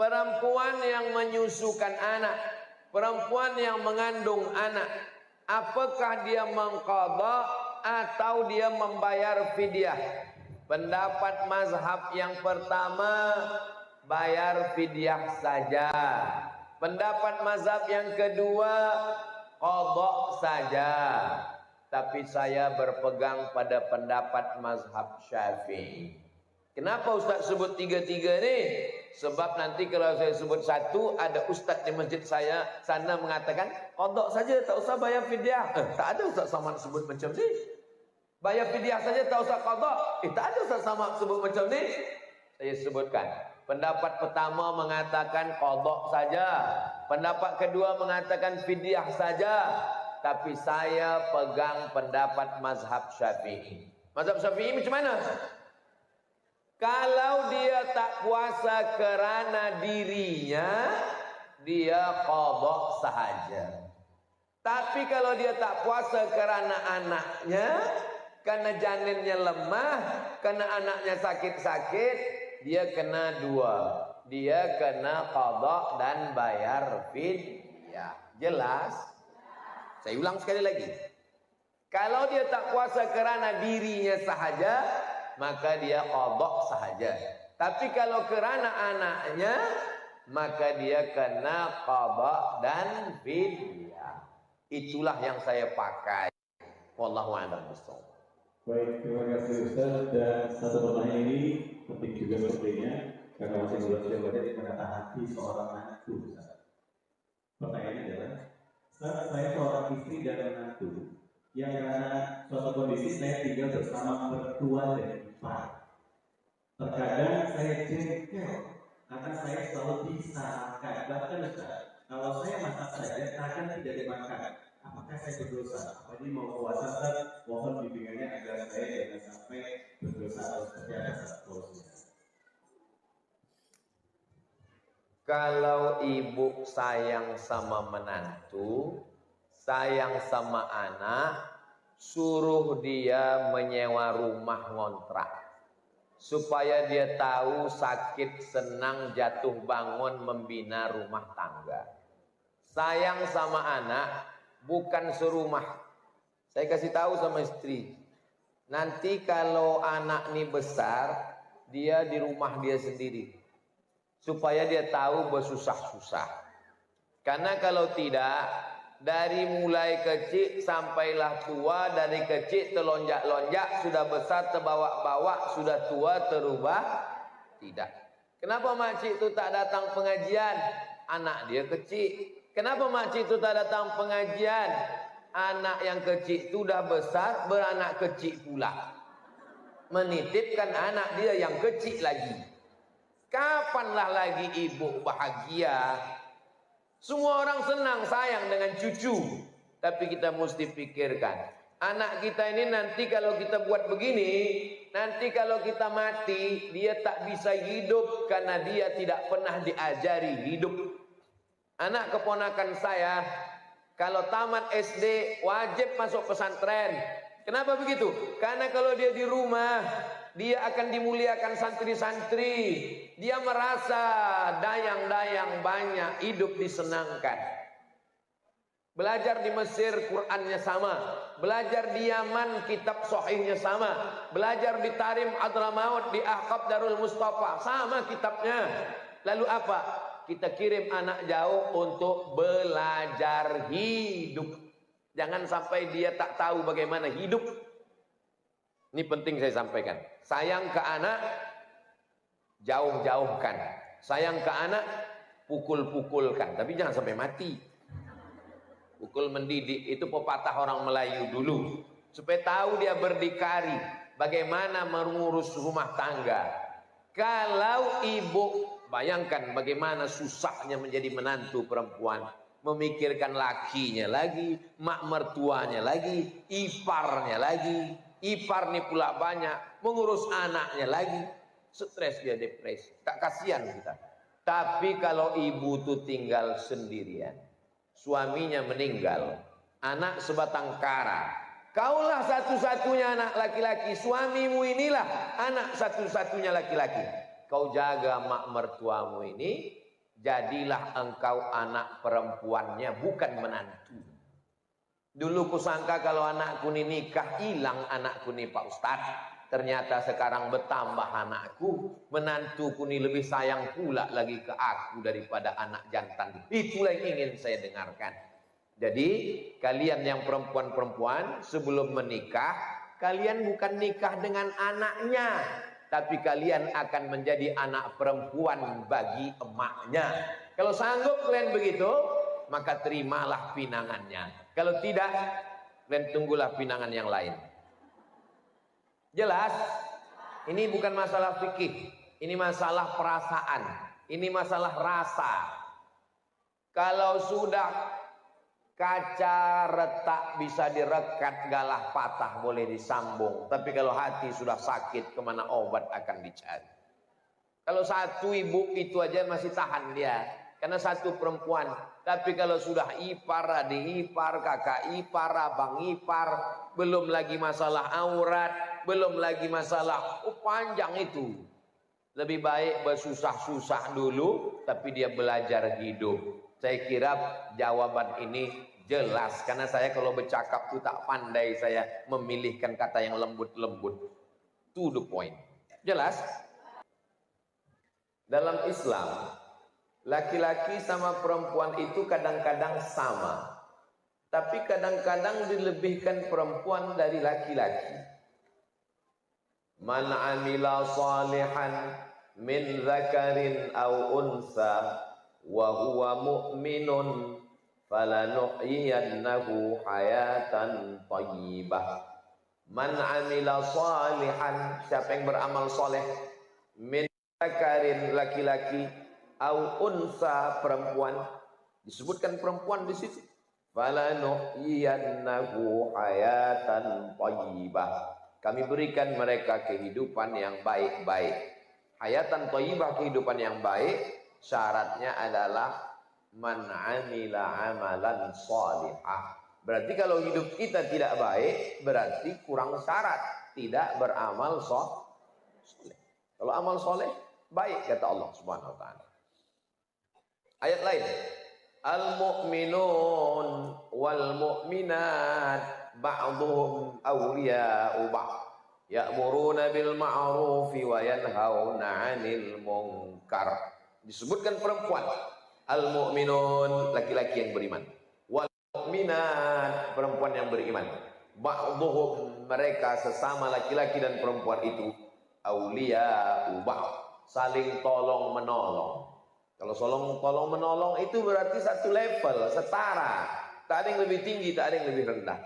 perempuan yang menyusukan anak, perempuan yang mengandung anak, apakah dia mengqadha atau dia membayar fidyah? Pendapat mazhab yang pertama, bayar fidyah saja. Pendapat mazhab yang kedua, qadha saja. Tapi saya berpegang pada pendapat mazhab Syafi'i. Kenapa Ustaz sebut tiga-tiga ni? Sebab nanti kalau saya sebut satu, ada ustaz di masjid saya sana mengatakan qadha saja, tak usah bayar fidyah. Tak ada Ustaz Samad sebut macam ni. Bayar fidyah saja, tak usah qadha. Tak ada Ustaz Samad sebut macam ni. Saya sebutkan. Pendapat pertama mengatakan qadha saja. Pendapat kedua mengatakan fidyah saja. Tapi saya pegang pendapat mazhab Syafi'i. Mazhab Syafi'i macam mana? Kalau dia tak puasa kerana dirinya, dia qadha sahaja. Tapi kalau dia tak puasa kerana anaknya, kerana janinnya lemah, kerana anaknya sakit-sakit, dia kena dua. Dia kena qadha dan bayar fidyah. Jelas? Saya ulang sekali lagi. Kalau dia tak puasa kerana dirinya sahaja, maka dia qadha sahaja. Tapi kalau kerana anaknya, maka dia kena qadha dan fidyah. Itulah yang saya pakai. Wallahu a'lam bishawab. Baik, terima kasih Ustaz. Dan satu pertanyaan ini penting juga sepertinya, karena masih belum jawabannya di mana hati seorang menantu. Pertanyaannya adalah, Ustaz, saya seorang istri dan menantu yang karena suatu kondisi saya tinggal bersama mertua dan ipar. Terkadang saya jengkel karena saya selalu disalahkan. Bahkan Ustaz, kalau saya masak saja kadang tidak dimakan. Apakah saya berdosa? Apa ini mau puasa Ustaz? Mohon bimbingannya agar saya jangan sampai berdosa atau seperti apa Ustaz? Kalau ibu sayang sama menantu, sayang sama anak, suruh dia menyewa rumah ngontrak. Supaya dia tahu sakit, senang, jatuh bangun, membina rumah tangga. Sayang sama anak, bukan serumah. Saya kasih tahu sama istri, nanti kalau anak ini besar, dia di rumah dia sendiri. Supaya dia tahu bersusah-susah. Karena kalau tidak, dari mulai kecil sampailah tua, dari kecil terlonjak-lonjak, sudah besar terbawa-bawa, sudah tua terubah tidak. Kenapa makcik itu tak datang pengajian? Anak dia kecil. Kenapa makcik itu tak datang pengajian? Anak yang kecil itu sudah besar, beranak kecil pula. Menitipkan anak dia yang kecil lagi. Kapanlah lagi ibu bahagia? Semua orang senang sayang dengan cucu, tapi kita mesti pikirkan, anak kita ini nanti kalau kita buat begini, nanti kalau kita mati, dia tak bisa hidup karena dia tidak pernah diajari hidup. Anak keponakan saya, kalau tamat SD wajib masuk pesantren. Kenapa begitu? Karena kalau dia di rumah, dia akan dimuliakan santri-santri. Dia merasa dayang-dayang banyak, hidup disenangkan. Belajar di Mesir, Qurannya sama. Belajar di Yaman, kitab sahihnya sama. Belajar di Tarim Adramaut, di Ahqab Darul Mustafa, sama kitabnya. Lalu apa? Kita kirim anak jauh untuk belajar hidup. Jangan sampai dia tak tahu bagaimana hidup. Ini penting saya sampaikan. Sayang ke anak, jauh-jauhkan. Sayang ke anak, pukul-pukulkan. Tapi jangan sampai mati. Pukul mendidik itu pepatah orang Melayu dulu. Supaya tahu dia berdikari. Bagaimana mengurus rumah tangga. Kalau ibu, bayangkan bagaimana susahnya menjadi menantu perempuan. Memikirkan lakinya lagi, mak mertuanya lagi, iparnya lagi. Ipar nih pula banyak, mengurus anaknya lagi. Stres dia, depresi. Tak kasihan kita. Tapi kalau ibu tuh tinggal sendirian, suaminya meninggal, anak sebatang kara, kaulah satu-satunya anak laki-laki, suamimu inilah anak satu-satunya laki-laki. Kau jaga mak mertuamu ini, jadilah engkau anak perempuannya, bukan menantu. Dulu kusangka kalau anakku ini nikah, hilang anakku nih Pak Ustadz. Ternyata sekarang bertambah anakku, menantuku ini lebih sayang pula lagi ke aku daripada anak jantan. Itulah yang ingin saya dengarkan. Jadi kalian yang perempuan-perempuan sebelum menikah, kalian bukan nikah dengan anaknya, tapi kalian akan menjadi anak perempuan bagi emaknya. Kalau sanggup kalian begitu, maka terimalah pinangannya. Kalau tidak, kalian tunggulah pinangan yang lain. Jelas? Ini bukan masalah fikih, ini masalah perasaan, ini masalah rasa. Kalau sudah kaca retak bisa direkat, galah patah boleh disambung. Tapi kalau hati sudah sakit, kemana obat akan dicari? Kalau satu ibu itu aja masih tahan dia, karena satu perempuan. Tapi kalau sudah ipar, adik ipar, kakak ipar, abang ipar, belum lagi masalah aurat, belum lagi masalah panjang itu. Lebih baik bersusah-susah dulu, tapi dia belajar hidup. Saya kira jawaban ini jelas, karena saya kalau bercakap itu tak pandai saya memilihkan kata yang lembut-lembut. To the point. Jelas? Dalam Islam, laki-laki sama perempuan itu kadang-kadang sama, tapi kadang-kadang dilebihkan perempuan dari laki-laki. Man amila salihan min dzakarin aw unsa wa huwa mu'minun falanuhyiyannahu hayatan thayyibah. Man amila salihan, siapa yang beramal soleh, min dzakarin laki-laki, au unsa perempuan, disebutkan perempuan di situ. Falanuhyiyannahu hayatan thayyibah, kami berikan mereka kehidupan yang baik-baik. Hayatan thayyibah, kehidupan yang baik, syaratnya adalah man amila amalan shalihah. Berarti kalau hidup kita tidak baik, berarti kurang syarat, tidak beramal soleh. Kalau amal soleh baik, kata Allah Subhanahu wa taala. Ayat lain, al-mu'minun wal mu'minat ba'dhum awliya'u ba'd ya'muruna bil ma'rufi wa yanhauna 'anil munkar. Disebutkan perempuan, al-mu'minun laki-laki yang beriman, wal mu'minat perempuan yang beriman, ba'dhum mereka sesama laki-laki dan perempuan itu awliya'u ba'd, saling tolong menolong. Kalau tolong menolong itu berarti satu level, setara. Tak ada yang lebih tinggi, tak ada yang lebih rendah.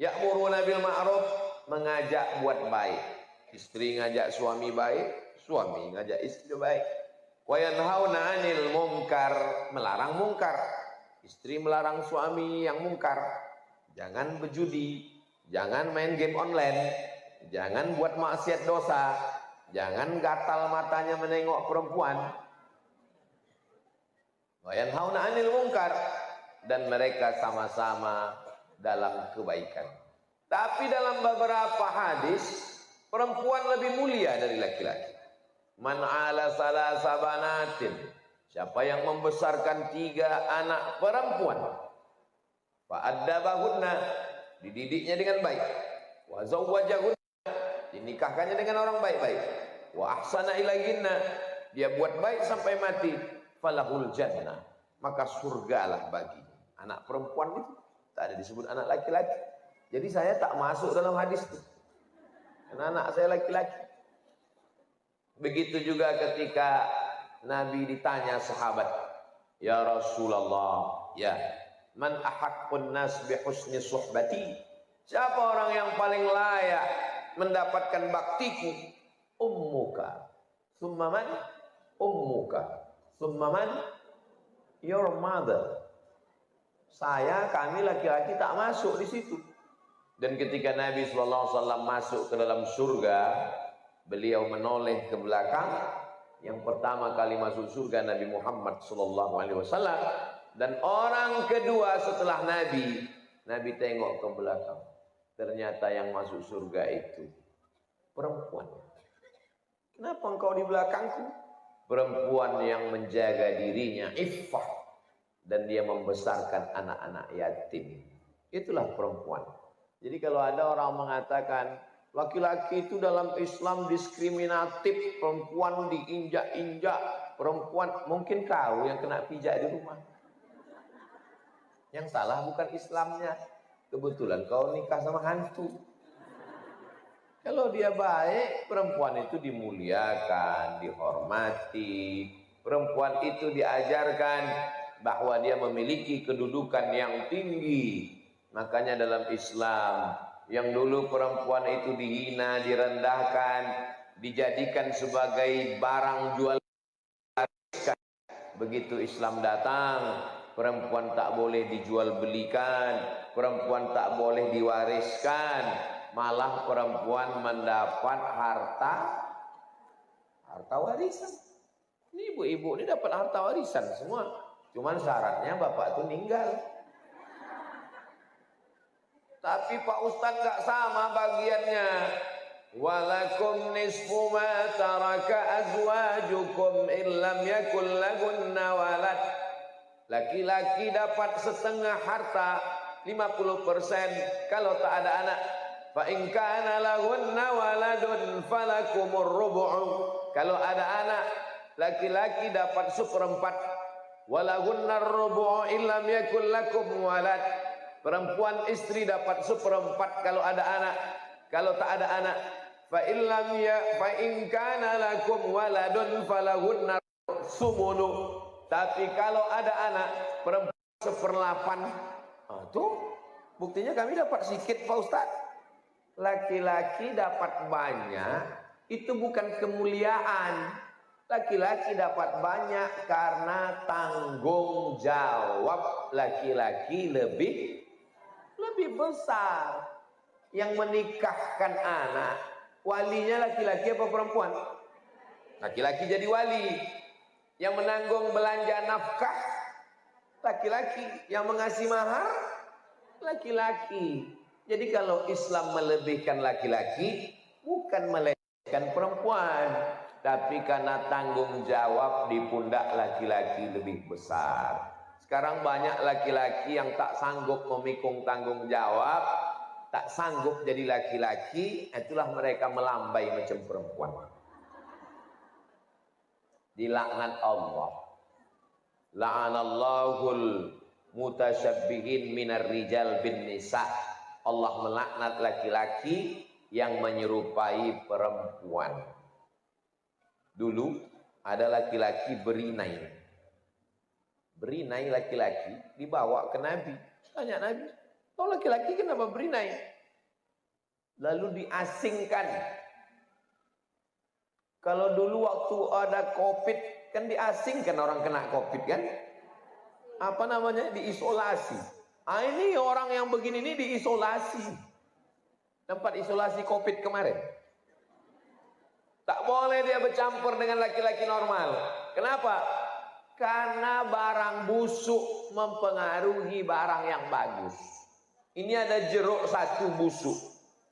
Ya'muruna bil ma'ruf, mengajak buat baik. Istri ngajak suami baik, suami ngajak istri baik. Wa yanhauna 'anil munkar, melarang mungkar. Istri melarang suami yang mungkar. Jangan berjudi, jangan main game online, jangan buat maksiat dosa, jangan gatal matanya menengok perempuan. Wa yanhauna 'anil munkar, dan mereka sama-sama dalam kebaikan. Tapi dalam beberapa hadis, perempuan lebih mulia dari laki-laki. Man ala salasa banatin, siapa yang membesarkan 3 anak perempuan, fa addabahunna, dididiknya dengan baik, wa zawwajahunna, dinikahkannya dengan orang baik-baik, wa ahsana ilaihinna, dia buat baik sampai mati, falahul jannah, maka surgalah bagi. Anak perempuan itu tak ada disebut anak laki-laki. Jadi saya tak masuk dalam hadis itu, karena anak saya laki-laki. Begitu juga ketika Nabi ditanya sahabat, ya Rasulullah, ya man ahaqqun nas bi husni suhbati, siapa orang yang paling layak mendapatkan baktiku? Ummuka, summa man? Ummuka, summa man? Your mother. Kami laki-laki tak masuk di situ. Dan ketika Nabi SAW masuk ke dalam surga, beliau menoleh ke belakang. Yang pertama kali masuk surga Nabi Muhammad SAW, dan orang kedua setelah Nabi tengok ke belakang. Ternyata yang masuk surga itu perempuan. Kenapa engkau di belakangku? perempuan yang menjaga dirinya iffah dan dia membesarkan anak-anak yatim. Itulah perempuan. Jadi kalau ada orang mengatakan laki-laki itu dalam Islam diskriminatif, perempuan diinjak-injak, perempuan, mungkin kau yang kena pijak di rumah. Yang salah bukan Islamnya, kebetulan kau nikah sama hantu. Kalau dia baik, perempuan itu dimuliakan, dihormati. Perempuan itu diajarkan bahwa dia memiliki kedudukan yang tinggi. Makanya dalam Islam, yang dulu perempuan itu dihina, direndahkan, dijadikan sebagai barang jual. Begitu Islam datang, perempuan tak boleh dijual belikan, perempuan tak boleh diwariskan. Malah perempuan mendapat harta warisan. Ini ibu-ibu ini dapat harta warisan semua. Cuman syaratnya bapak itu meninggal. Tapi Pak Ustadz nggak sama bagiannya. Walakum nisfu ma taraka azwajukum illam yakul lahunna walad. Laki-laki dapat setengah harta, 50% kalau tak ada anak. Fa in kana lahunna waladun falakumur rubu'u. Kalau ada anak, laki-laki dapat 1/4. Walahunnar rubu'u illam yakul lakum walad. Perempuan istri dapat 1/4 kalau ada anak. Kalau tak ada anak, fa in kana lakum waladun falahunnar sumunu. Tapi kalau ada anak, perempuan 1/8. Tuh, buktinya kami dapat sedikit Pak Ustaz. Laki-laki dapat banyak, itu bukan kemuliaan. Laki-laki dapat banyak karena tanggung jawab laki-laki lebih besar. Yang menikahkan anak, walinya laki-laki apa perempuan? Laki-laki jadi wali. Yang menanggung belanja nafkah, laki-laki. Yang mengasih mahar, laki-laki. Jadi kalau Islam melebihkan laki-laki, bukan melebihkan perempuan, tapi karena tanggung jawab di pundak laki-laki lebih besar. Sekarang banyak laki-laki yang tak sanggup memikul tanggung jawab, tak sanggup jadi laki-laki, itulah mereka melambai macam perempuan. Dilaknat Allah. La'anallahul mutasyabbihin minar rijal bin nisa. Allah melaknat laki-laki yang menyerupai perempuan. Dulu ada laki-laki berinai. Berinai laki-laki dibawa ke Nabi. Tanya Nabi, kau laki-laki kenapa berinai? Lalu diasingkan. Kalau dulu waktu ada COVID, kan diasingkan orang kena COVID kan? Apa namanya? Diisolasi. Ini orang yang begini ini diisolasi. Tempat isolasi COVID kemarin. Tak boleh dia bercampur dengan laki-laki normal. Kenapa? Karena barang busuk mempengaruhi barang yang bagus. Ini ada jeruk 1 busuk.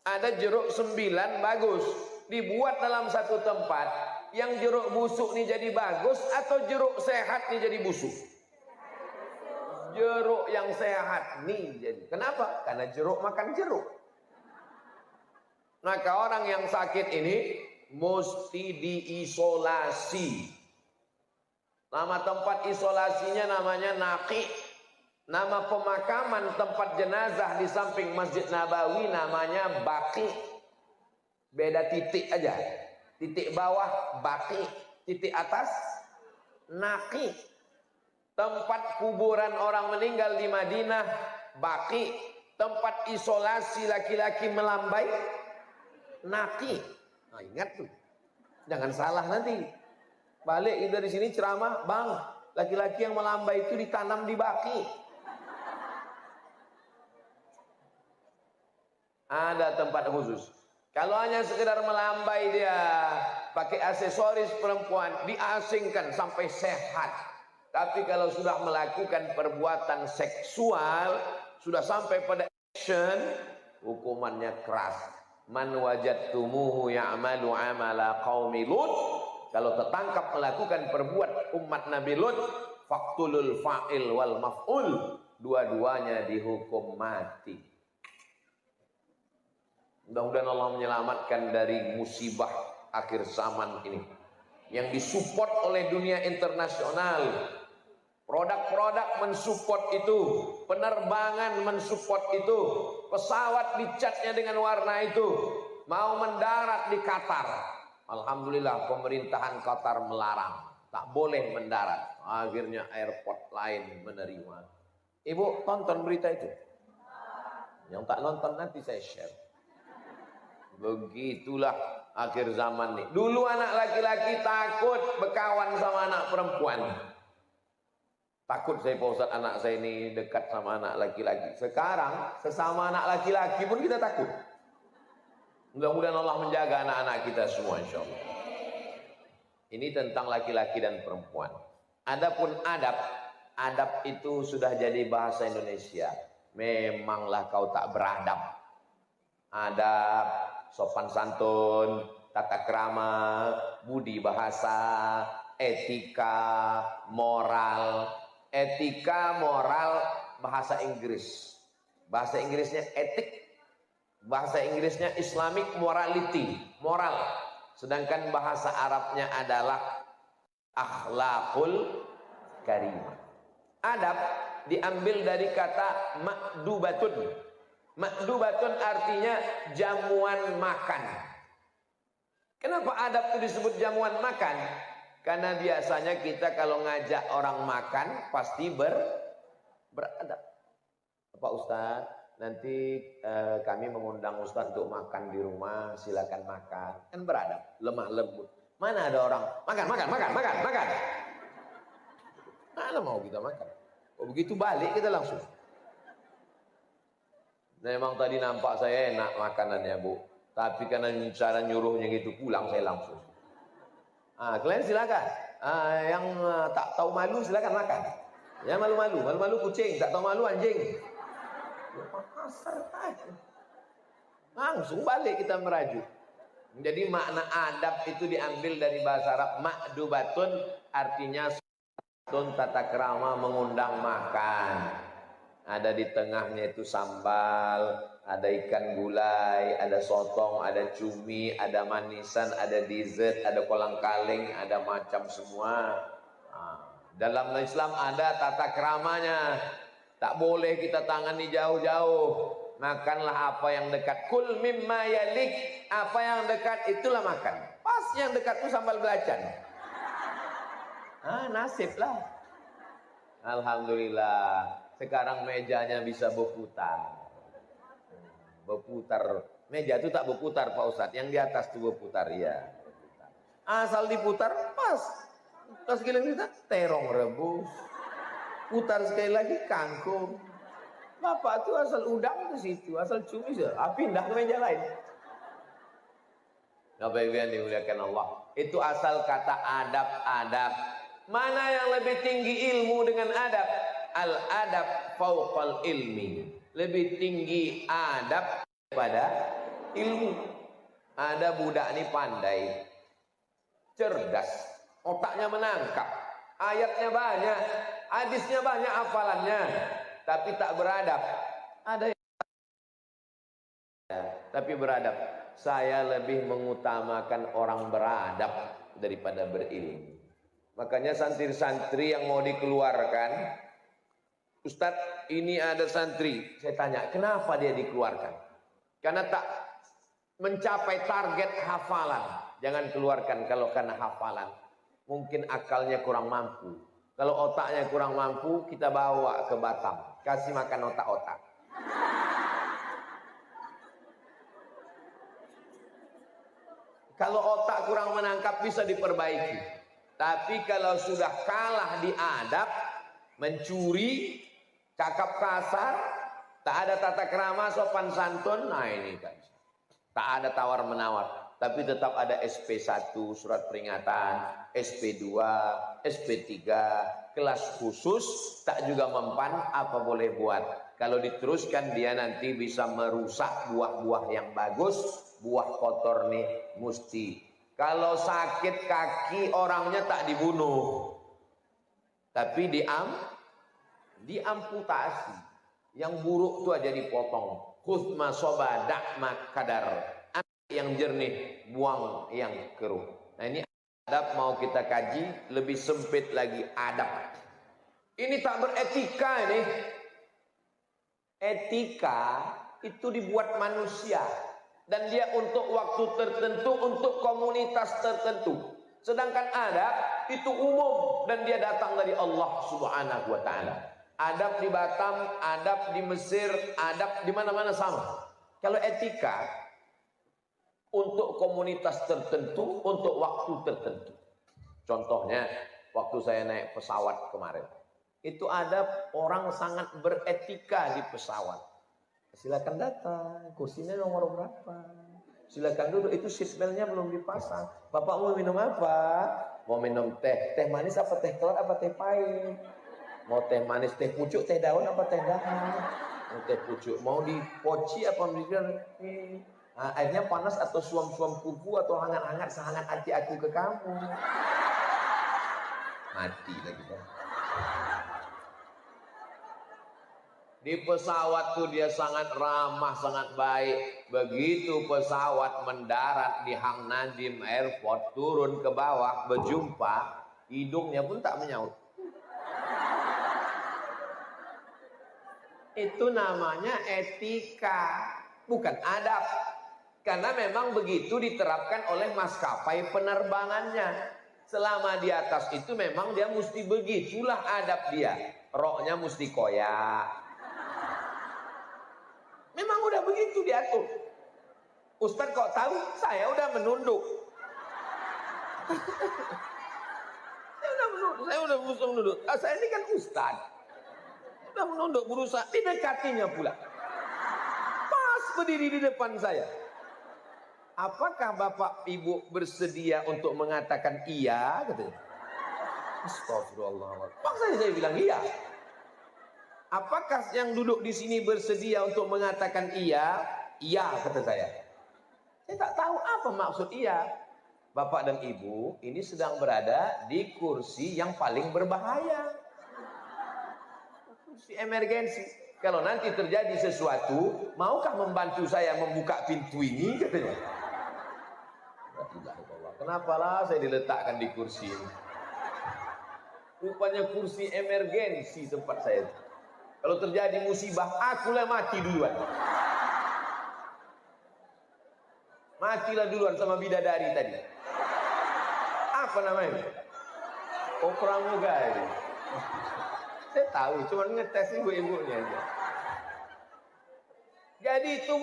Ada jeruk 9 bagus. Dibuat dalam satu tempat. Yang jeruk busuk ini jadi bagus atau jeruk sehat ini jadi busuk? Jeruk yang sehat nih jadi. Kenapa? Karena jeruk makan jeruk. Maka orang yang sakit ini mesti diisolasi. Nama tempat isolasinya namanya Naqi. Nama pemakaman tempat jenazah di samping Masjid Nabawi namanya Baqi. Beda titik aja. Titik bawah Baqi, titik atas Naqi. Tempat kuburan orang meninggal di Madinah, Baqi. Tempat isolasi laki-laki melambai, Naqi. Nah, ingat tuh. Jangan salah nanti. Balik dari sini ceramah, bang, laki-laki yang melambai itu ditanam di Baqi. Ada tempat khusus. Kalau hanya sekedar melambai dia, pakai aksesoris perempuan, diasingkan sampai sehat. Tapi kalau sudah melakukan perbuatan seksual, sudah sampai pada action, hukumannya keras. Man wajadtumuhu ya'malu amala qaumi Lut Kalau tertangkap melakukan perbuatan umat Nabi Lut, faqtulul fa'il wal maf'ul, dua-duanya dihukum mati. Mudah-mudahan Allah menyelamatkan dari musibah akhir zaman ini yang disupport oleh dunia internasional. Produk-produk mensupport itu, penerbangan mensupport itu, pesawat dicatnya dengan warna itu, mau mendarat di Qatar. Alhamdulillah pemerintahan Qatar melarang, tak boleh mendarat. Akhirnya airport lain menerima. Ibu tonton berita itu? Yang tak nonton nanti saya share. Begitulah akhir zaman nih. Dulu anak laki-laki takut berkawan sama anak perempuan. Takut saya Pak Ustaz, anak saya ini dekat sama anak laki-laki. Sekarang sesama anak laki-laki pun kita takut. Mudah-mudahan Allah menjaga anak-anak kita semua insya Allah. Ini tentang laki-laki dan perempuan. Adapun adab, adab itu sudah jadi bahasa Indonesia. Memanglah kau tak beradab. Adab, sopan santun, tata krama, budi bahasa, etika, moral. Etika, moral, bahasa Inggris. Bahasa Inggrisnya etik. Bahasa Inggrisnya Islamic morality, moral. Sedangkan bahasa Arabnya adalah akhlakul karimah. Adab diambil dari kata makdubatun. Makdubatun artinya jamuan makan. Kenapa adab itu disebut jamuan makan? Karena biasanya kita kalau ngajak orang makan pasti beradab. Pak Ustadz, nanti kami mengundang Ustadz untuk makan di rumah, silakan makan. Kan beradab, lemah lembut. Mana ada orang makan. Mana mau kita makan? Oh, begitu balik kita langsung. Memang tadi nampak saya enak makanannya Bu, tapi karena cara nyuruhnya gitu pulang saya langsung. Kalian silakan. Yang tak tahu malu silakan makan. Yang malu-malu kucing, tak tahu malu anjing. Langsung balik kita merajuk. Jadi makna adab itu diambil dari bahasa Arab makdubatun, artinya tata krama, mengundang makan. Ada di tengahnya itu sambal, ada ikan gulai, ada sotong, ada cumi, ada manisan, ada dessert, ada kolang-kaling, ada macam semua. Dalam Islam ada tata keramanya. Tak boleh kita tangani jauh-jauh. Makanlah apa yang dekat. Kul mimma yalik, apa yang dekat itulah makan. Pas yang dekat itu sambal belacan. Nasib lah. Alhamdulillah. Sekarang mejanya bisa berputar. Berputar. Meja itu tak berputar Pak Ustadz. Yang di atas itu berputar. Ya. Berputar. Asal diputar pas. Terus sekali kita terong rebus. Putar sekali lagi kangkung. Bapak tuh asal udang ke situ. Asal cumi pindah ke meja lain. Bapak Ibu yang dimuliakan Allah. Itu asal kata adab-adab. Mana yang lebih tinggi ilmu dengan adab? Al-adab fauqal ilmi. Lebih tinggi adab daripada ilmu. Ada budak ini pandai, cerdas, otaknya menangkap, ayatnya banyak, hadisnya banyak, hafalannya, tapi tak beradab. Ada yang tapi beradab. Saya lebih mengutamakan orang beradab daripada berilmu. Makanya santri-santri yang mau dikeluarkan, Ustadz, ini ada santri. Saya tanya, kenapa dia dikeluarkan? Karena tak mencapai target hafalan. Jangan keluarkan kalau karena hafalan. Mungkin akalnya kurang mampu. Kalau otaknya kurang mampu, kita bawa ke Batam. Kasih makan otak-otak. Kalau otak kurang menangkap, bisa diperbaiki. Tapi kalau sudah kalah di adab, mencuri, cakap kasar, tak ada tata krama, sopan santun, nah ini kan. Tak ada tawar-menawar, tapi tetap ada SP1, surat peringatan, SP2, SP3, kelas khusus, tak juga mempan, apa boleh buat. Kalau diteruskan dia nanti bisa merusak buah-buah yang bagus, buah kotor nih mesti Kalau sakit kaki orangnya tak dibunuh, tapi diamputasi. Yang buruk itu aja dipotong. Khudma soba da'ma kadar. Ambil yang jernih, buang yang keruh. Nah ini adab mau kita kaji lebih sempit lagi adab. Ini tak beretika ini. Etika itu dibuat manusia dan dia untuk waktu tertentu, untuk komunitas tertentu. Sedangkan adab itu umum dan dia datang dari Allah Subhanahu wa taala. Adab di Batam, adab di Mesir, adab di mana-mana sama. Kalau etika untuk komunitas tertentu, untuk waktu tertentu. Contohnya waktu saya naik pesawat kemarin. Itu ada orang sangat beretika di pesawat. Silakan datang, kursinya nomor berapa? Silakan duduk, itu seatbeltnya belum dipasang. Bapak mau minum apa? Mau minum teh, teh manis apa teh kelat apa teh pahit? Mau teh manis, teh pucuk, teh daun apa teh daun? Mau teh pucuk, mau dipoci apa ini? Airnya panas atau suam-suam kuku atau hangat-hangat sehangat hati aku ke kamu? Mati lagi kan? Di pesawat tuh dia sangat ramah, sangat baik. Begitu pesawat mendarat di Hang Nadim Airport, turun ke bawah, berjumpa, hidungnya pun tak menyaut. Itu namanya etika, bukan adab. Karena memang begitu diterapkan oleh maskapai penerbangannya. Selama di atas itu memang dia mesti begitulah adab dia. Roknya mesti koyak. Memang udah begitu diatur. Ustaz kok tahu? Saya udah menunduk. Saya udah berusaha menunduk. Saya ini kan ustaz. Sudah menunduk, berusaha didekatinya pula. Pas berdiri di depan saya. Apakah Bapak Ibu bersedia untuk mengatakan iya? Katanya. Astagfirullah. Maksudnya saya bilang iya. Apakah yang duduk di sini bersedia untuk mengatakan iya? Iya, kata saya. Saya tak tahu apa maksud iya. Bapak dan Ibu ini sedang berada di kursi yang paling berbahaya. Kursi emergensi. Kalau nanti terjadi sesuatu, maukah membantu saya membuka pintu ini? Katanya. Kenapalah saya diletakkan di kursi ini? Rupanya kursi emergensi tempat saya. Kalau terjadi musibah, akulah mati duluan. Matilah duluan sama bidadari tadi. Apa namanya? Oh, pramugari. Saya tahu, cuma ngetes ibu-ibunya aja. Jadi itu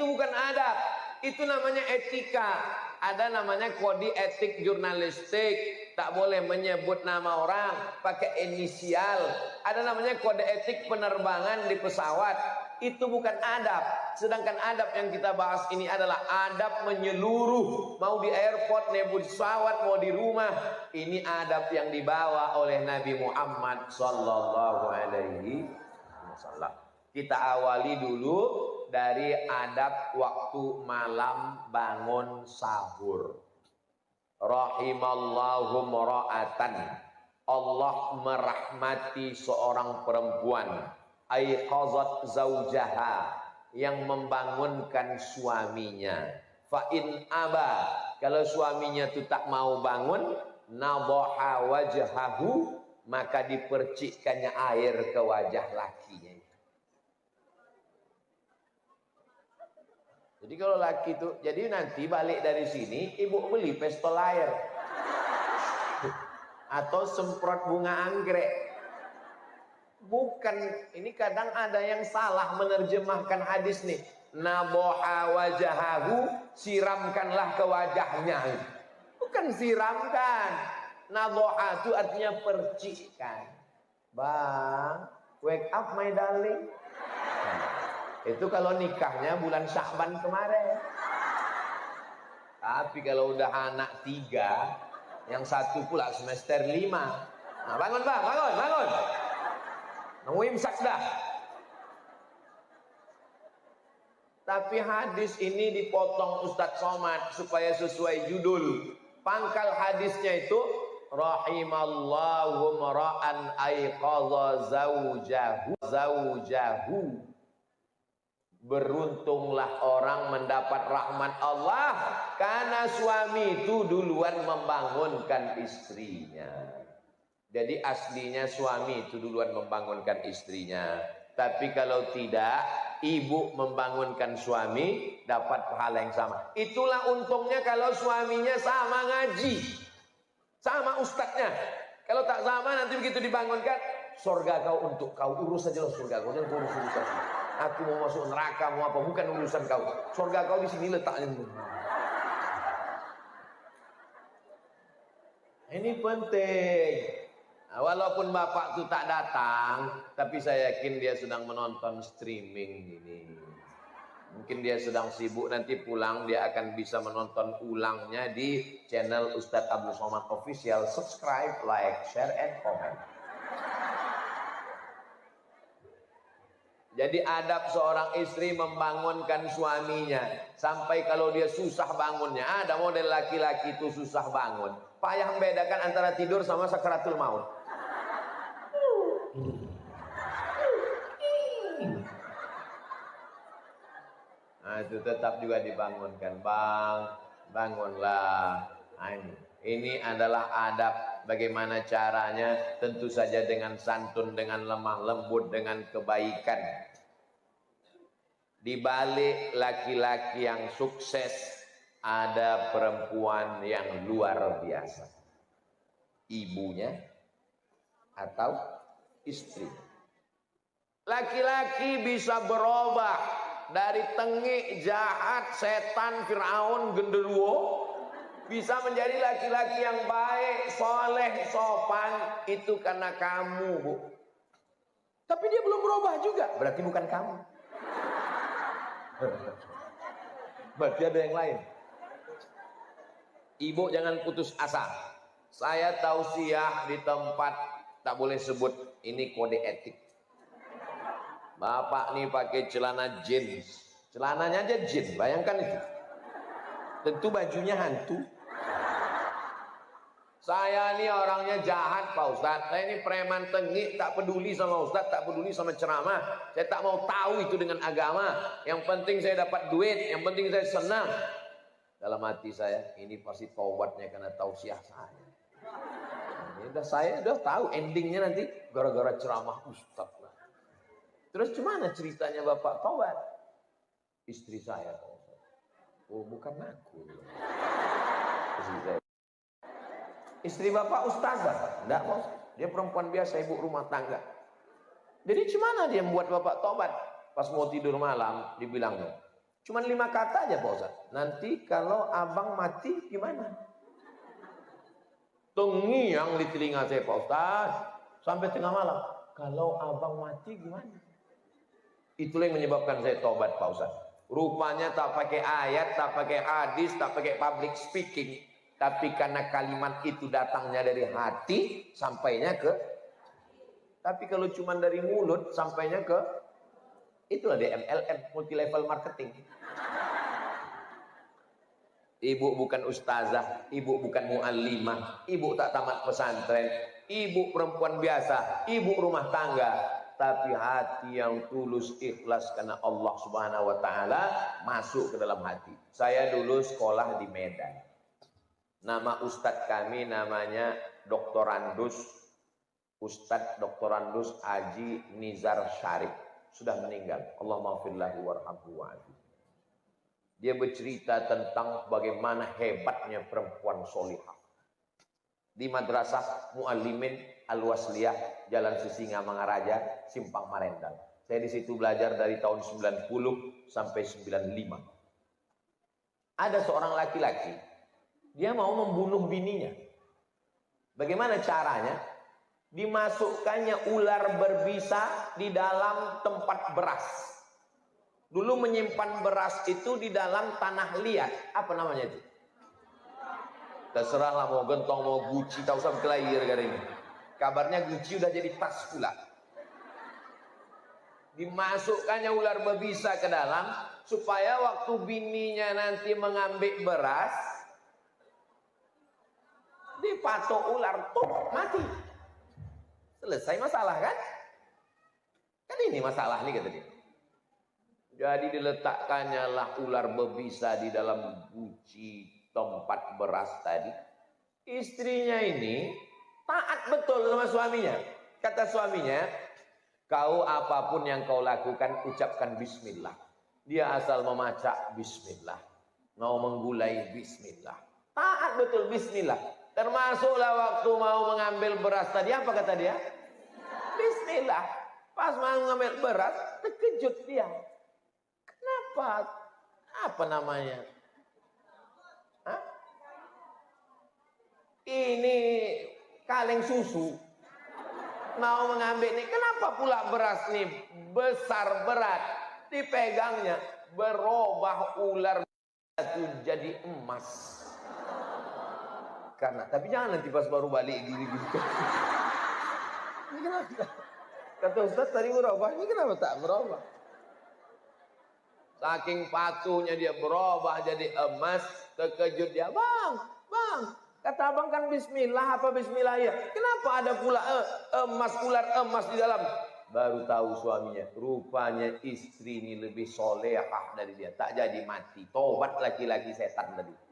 bukan adab, itu namanya etika. Ada namanya kode etik jurnalistik. Tak boleh menyebut nama orang pakai inisial. Ada namanya kode etik penerbangan di pesawat. Itu bukan adab. Sedangkan adab yang kita bahas ini adalah adab menyeluruh. Mau di airport, mau di pesawat, mau di rumah. Ini adab yang dibawa oleh Nabi Muhammad sallallahu alaihi wasallam. Kita awali dulu dari adab waktu malam bangun sahur. Rahimallahu mra'atan, Allah merahmati seorang perempuan, aiqazat zaujaha, yang membangunkan suaminya. Fa in aba, kalau suaminya itu tak mau bangun, nadaha wajhahu, maka dipercikkannya air ke wajah lakinya. Jadi kalau laki itu, jadi nanti balik dari sini, ibu beli pistol air. Atau semprot bunga anggrek. Bukan, ini kadang ada yang salah menerjemahkan hadis nih. Naboha wajahahu, siramkanlah ke wajahnya. Bukan siramkan. Naboha itu artinya percikkan. Bang, wake up my darling. Itu kalau nikahnya bulan Sya'ban kemarin. Tapi kalau udah anak 3, yang satu pula semester 5. Nah, bangun bang, bangun. Nunggu imsak dah. Tapi hadis ini dipotong Ustadz Somad supaya sesuai judul. Pangkal hadisnya itu rahimallahu mara'an aiqadha zaujahu. Beruntunglah orang mendapat rahmat Allah karena suami itu duluan membangunkan istrinya. Jadi aslinya suami itu duluan membangunkan istrinya. Tapi kalau tidak, ibu membangunkan suami, dapat pahala yang sama. Itulah untungnya kalau suaminya sama ngaji, sama ustadznya. Kalau tak sama, nanti begitu dibangunkan, surga kau untuk kau, urus saja lah surga kau, jangan urus urusan. Aku mau masuk neraka, mau apa, bukan urusan kau. Surga kau di sini letaknya. Ini penting. Nah, walaupun bapak itu tak datang, tapi saya yakin dia sedang menonton streaming ini. Mungkin dia sedang sibuk, nanti pulang dia akan bisa menonton ulangnya di channel Ustadz Abdul Somad Official. Subscribe, like, share, and comment. Jadi adab seorang istri membangunkan suaminya. Sampai kalau dia susah bangunnya. Ada model laki-laki itu susah bangun. Payah membedakan antara tidur sama sakaratul maut. Nah itu tetap juga dibangunkan. Bang, bangunlah. Nah, ini adalah adab. Bagaimana caranya? Tentu saja dengan santun, dengan lemah lembut, dengan kebaikan. Di balik laki-laki yang sukses ada perempuan yang luar biasa. Ibunya atau istri. Laki-laki bisa berubah dari tengik, jahat, setan, Fir'aun, genderuwo, bisa menjadi laki-laki yang baik, soleh, sopan. Itu karena kamu, Bu. Tapi dia belum berubah juga, berarti bukan kamu. Berarti ada yang lain. Ibu jangan putus asa. Saya tausiah di tempat, tak boleh sebut, ini kode etik. Bapak nih pakai celana jeans, celananya aja jeans, bayangkan itu. Tentu bajunya hantu. Saya ini orangnya jahat Pak Ustadz. Saya ini preman tengik, tak peduli sama Ustadz, tak peduli sama ceramah. Saya tak mau tahu itu dengan agama. Yang penting saya dapat duit, yang penting saya senang. Dalam hati saya, ini pasti taubatnya karena tausiah saya. Saya udah tahu endingnya nanti gara-gara ceramah Ustadz. Terus gimana ceritanya Bapak taubat? Istri saya Pak Ustadz. Oh bukan aku. Istri saya. Istri Bapak ustazah? Enggak, Bos. Dia perempuan biasa, ibu rumah tangga. Jadi gimana dia membuat Bapak tobat? Pas mau tidur malam, dibilangnya. Cuman 5 kata aja, Pak Ustaz. Nanti kalau abang mati, gimana? Tengiang di telinga saya, Pak Ustaz. Sampai tengah malam. Kalau abang mati, gimana? Itulah yang menyebabkan saya tobat, Pak Ustaz. Rupanya tak pakai ayat, tak pakai hadis, tak pakai public speaking. Tapi karena kalimat itu datangnya dari hati, sampainya ke. Tapi kalau cuma dari mulut, sampainya ke. Itulah DMLM, multi level marketing. Ibu bukan ustazah, ibu bukan muallimah, ibu tak tamat pesantren, ibu perempuan biasa, ibu rumah tangga. Tapi hati yang tulus, ikhlas karena Allah Subhanahu wa Ta'ala masuk ke dalam hati. Saya dulu sekolah di Medan. Nama Ustadz kami namanya Doktorandus Ustadz Doktorandus Haji Nizar Syarif. Sudah meninggal. Allahumma firlahu warhamhu wa'afi. Dia bercerita tentang bagaimana hebatnya perempuan solihah. Di Madrasah Muallimin Al-Wasliyah, Jalan Sisinga Mangaraja, Simpang Marendal. Saya di situ belajar dari tahun 90 sampai 95. Ada seorang laki-laki, dia mau membunuh bininya. Bagaimana caranya? Dimasukkannya ular berbisa di dalam tempat beras. Dulu menyimpan beras itu di dalam tanah liat. Apa namanya itu? Terserahlah mau gentong, mau guci, tak usah berkelahi gara-gara ini. Kabarnya guci udah jadi tas pula. Dimasukkannya ular berbisa ke dalam, supaya waktu bininya nanti mengambil beras, dipatok ular, tuh, mati. Selesai masalah kan? Kan ini masalah nih kata dia. Jadi diletakkannya lah ular berbisa di dalam guci tempat beras tadi. Istrinya ini taat betul sama suaminya. Kata suaminya, kau apapun yang kau lakukan, ucapkan bismillah. Dia asal memacak bismillah. Mau menggulai bismillah. Taat betul bismillah. Termasuklah waktu mau mengambil beras tadi, apa kata dia? Bismillah. Pas mau mengambil beras, terkejut dia. Kenapa? Apa namanya? Hah? Ini kaleng susu. Mau mengambil ini, kenapa pula beras nih besar berat? Dipegangnya, berubah ular itu jadi emas. Karena, tapi jangan nanti pas baru balik gini-gini. Ini kenapa? Kata Ustaz tadi berubah, ini kenapa tak berubah? Saking patuhnya dia berubah jadi emas, terkejut dia, bang, kata abang kan bismillah, apa bismillah ya? Kenapa ada pula emas, ular emas di dalam? Baru tahu suaminya, rupanya istri ini lebih solehah dari dia, tak jadi mati, tobat laki-laki setan tadi.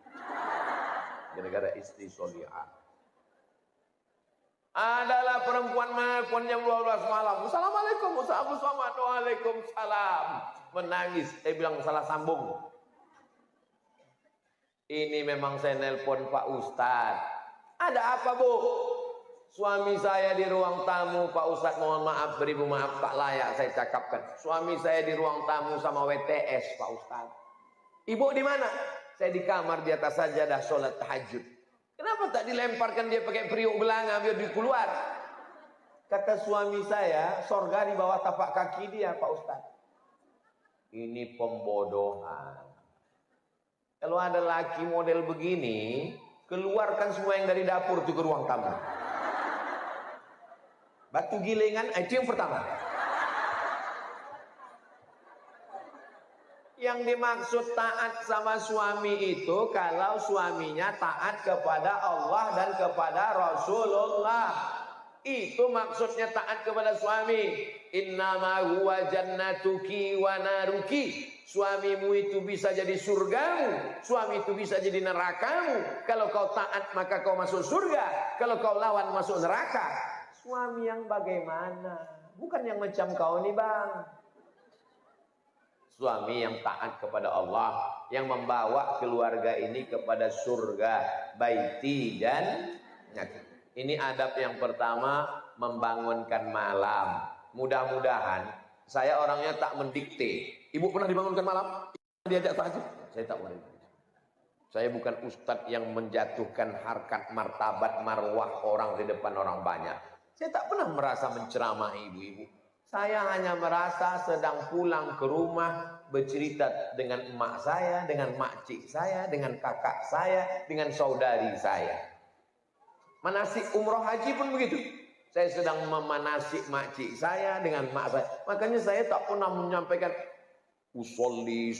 Gara-gara istri solehah. Adalah perempuan jam 12 malam. Assalamualaikum, Ustaz Somad. Waalaikumsalam. Menangis. Saya bilang salah sambung. Ini memang saya nelpon Pak Ustaz. Ada apa, Bu? Suami saya di ruang tamu, Pak Ustaz, mohon maaf, beribu maaf, tak layak saya cakapkan. Suami saya di ruang tamu sama WTS, Pak Ustaz. Ibu di mana? Saya di kamar di atas sajadah sholat tahajud. Kenapa tak dilemparkan dia pakai periuk belanga biar dia keluar? Kata suami saya, sorga di bawah tapak kaki dia, Pak Ustaz. Ini pembodohan. Kalau ada laki model begini, keluarkan semua yang dari dapur itu ke ruang tamu. Batu gilingan, itu yang pertama. Yang dimaksud taat sama suami itu kalau suaminya taat kepada Allah dan kepada Rasulullah. Itu maksudnya taat kepada suami. Innama huwa jannatuki wa naruki. Suamimu itu bisa jadi surgamu, suami itu bisa jadi nerakamu. Kalau kau taat maka kau masuk surga, kalau kau lawan masuk neraka. Suami yang bagaimana? Bukan yang macam kau nih, Bang. Suami yang taat kepada Allah, yang membawa keluarga ini kepada surga, baiti dan nyaki. Ini adab yang pertama, membangunkan malam. Mudah-mudahan, saya orangnya tak mendikte. Ibu pernah dibangunkan malam? Diajak tahajud? Saya tak pernah. Saya bukan ustadz yang menjatuhkan harkat, martabat, marwah orang di depan orang banyak. Saya tak pernah merasa menceramahi ibu-ibu. Saya hanya merasa sedang pulang ke rumah, bercerita dengan emak saya, dengan makcik saya, dengan kakak saya, dengan saudari saya. Manasik umroh haji pun begitu. Saya sedang memanasik makcik saya dengan mak saya. Makanya saya tak pernah menyampaikan usolli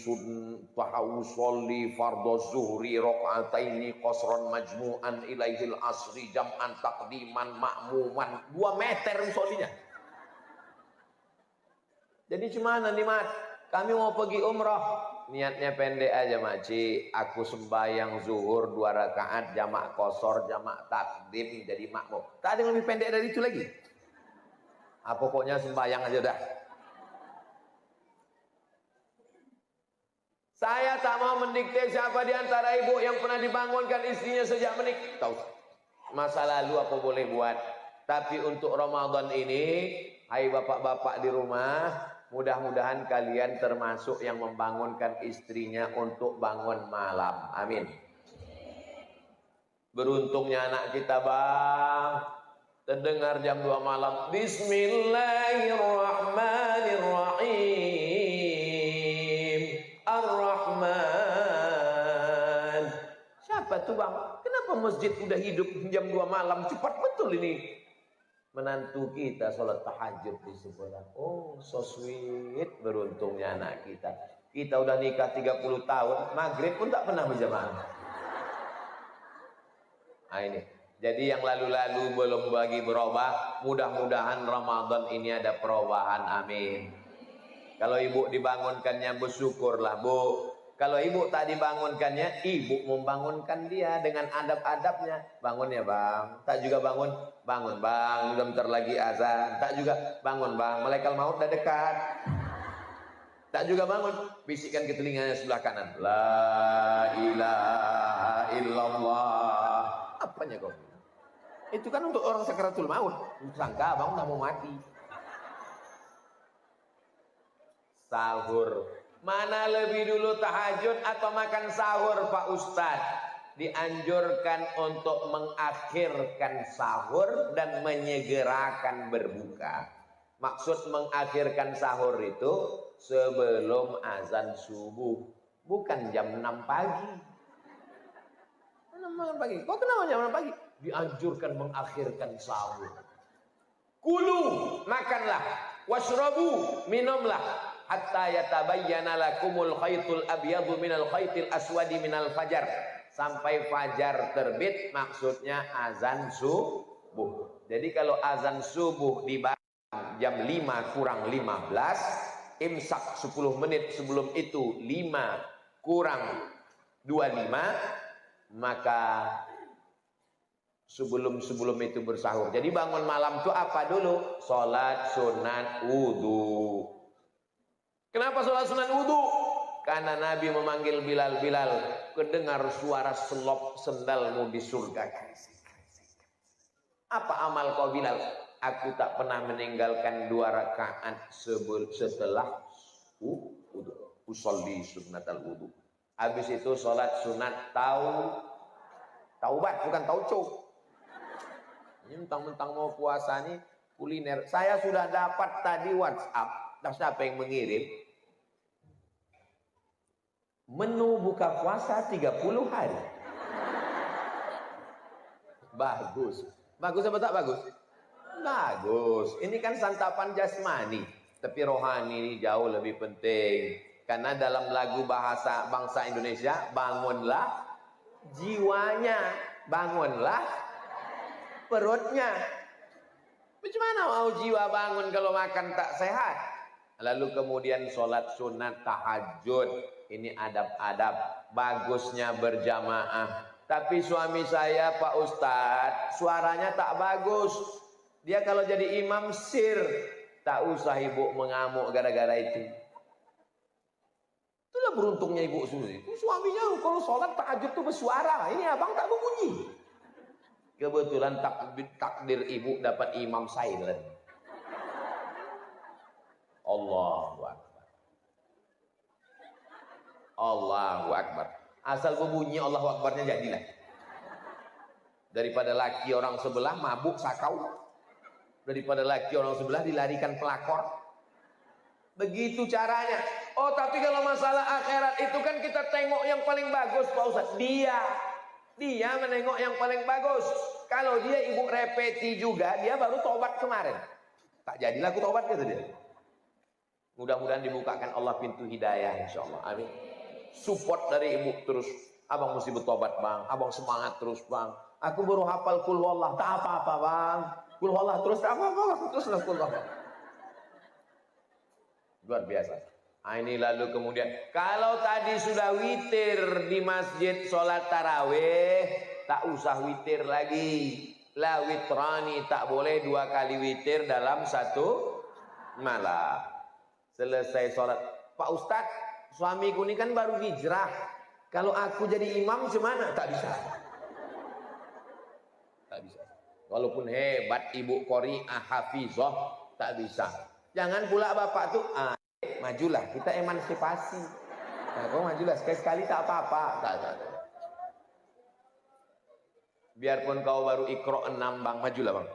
fardhu zuhri rakaataini qasran majmu'an ilaihil asri jam'an taqdiman ma'muman. 2 meter usollinya. Jadi gimana nih, Mat? Kami mau pergi umrah. Niatnya pendek aja, Makcik. Aku sembahyang zuhur 2 rakaat, jamak qasar, jamak takdim, jadi makmum. Tak ada yang lebih pendek dari itu lagi. Pokoknya sembahyang aja dah. Saya tak mau mendikte siapa di antara ibu yang pernah dibangunkan istrinya sejak menikah. Tahu, masa lalu apa boleh buat. Tapi untuk Ramadan ini, hai bapak-bapak di rumah, mudah-mudahan kalian termasuk yang membangunkan istrinya untuk bangun malam. Amin. Beruntungnya anak kita, Bang. Terdengar jam 2 malam. Bismillahirrahmanirrahim. Ar-Rahman. Siapa tuh, Bang? Kenapa masjid udah hidup jam 2 malam? Cepat betul ini. Menantu kita sholat tahajud di sekolah. Oh, so sweet, beruntungnya anak kita. Kita udah nikah 30 tahun, maghrib pun tak pernah berjamaah. Nah ini. Jadi yang lalu-lalu belum bagi berubah, mudah-mudahan Ramadan ini ada perubahan. Amin. Kalau ibu dibangunkannya bersyukurlah, Bu. Kalau ibu tak dibangunkannya, ibu membangunkan dia dengan adab-adabnya. Bangun ya bang. Tak juga bangun, bangun bang. Bentar lagi azan. Tak juga bangun bang. Malaikat maut dah dekat. Tak juga bangun. Bisikkan ke telinganya sebelah kanan. La ilaha illallah. Apanya kau? Itu kan untuk orang sakaratul maut. Sangka abang tak mau mati. Sahur. Mana lebih dulu tahajud atau makan sahur Pak Ustadz? Dianjurkan untuk mengakhirkan sahur dan menyegerakan berbuka. Maksud mengakhirkan sahur itu sebelum azan subuh. Bukan jam 6 pagi. 6 pagi. Kok kenapa jam 6 pagi? Dianjurkan mengakhirkan sahur. Kulu, makanlah. Washrabu, minumlah. Hatta yatabayyana lakumul khaytul abyadu minal khaytil aswadi minal fajar. Sampai fajar terbit, maksudnya azan subuh. Jadi kalau azan subuh di jam 5 kurang 15, imsak 10 menit sebelum itu 5 kurang 25, maka sebelum itu bersahur. Jadi bangun malam itu apa dulu? Salat sunat wudu. Kenapa sholat sunat wudhu? Karena Nabi memanggil Bilal, Bilal, kedengar suara selop sendalmu di surga. Apa amal kau Bilal? Aku tak pernah meninggalkan 2 rakaat setelah wudhu. Usolli sunnatal wudhu. Habis itu sholat sunat taubat, bukan tauco. Ini mentang-mentang mau puasa nih kuliner. Saya sudah dapat tadi WhatsApp. Siapa yang mengirim? Menu buka puasa 30 hari. Bagus. Bagus apa tak bagus? Bagus. Ini kan santapan jasmani. Tapi rohani ini jauh lebih penting. Karena dalam lagu bahasa bangsa Indonesia, bangunlah jiwanya. Bangunlah perutnya. Bagaimana mau jiwa bangun kalau makan tak sehat? Lalu kemudian sholat sunat tahajud. Ini adab-adab. Bagusnya berjamaah. Tapi suami saya Pak Ustadz, suaranya tak bagus. Dia kalau jadi imam sir. Tak usah ibu mengamuk gara-gara itu. Itulah beruntungnya ibu Susi. Suaminya kalau sholat tahajud itu bersuara. Ini abang tak berbunyi. Kebetulan takdir ibu dapat imam silent. Allahu Akbar. Allahu Akbar. Asal berbunyi Allahu Akbarnya jadilah. Daripada laki orang sebelah mabuk sakau. Daripada laki orang sebelah dilarikan pelakor. Begitu caranya. Oh tapi kalau masalah akhirat itu kan kita tengok yang paling bagus Pak Ustaz. Dia menengok yang paling bagus. Kalau dia ibu repeti juga, dia baru tobat kemarin. Tak jadilah aku tobat kata dia. Mudah-mudahan dibukakan Allah pintu hidayah insyaallah. Amin. Support dari ibu terus. Abang mesti bertobat bang. Abang semangat terus bang. Aku baru hafal kul wallah. Tak apa-apa bang. Kul wallah terus tak apa-apa. Teruslah kul wallah. Luar biasa. Nah, ini lalu kemudian. Kalau tadi sudah witir di masjid sholat tarawih. Tak usah witir lagi. La witrani. Tak boleh 2 kali witir dalam 1 malam. Selesai sholat. Pak Ustadz. Suamiku ini kan baru hijrah. Kalau aku jadi imam gimana? Tak bisa. Tak bisa. Walaupun hebat ibu qori'ah hafizah, tak bisa. Jangan pula bapak tuh, majulah, kita emansipasi. Nah, kau majulah, sekali-sekali tak apa-apa. Tak. Biarpun kau baru Iqra 6 bang, majulah bang.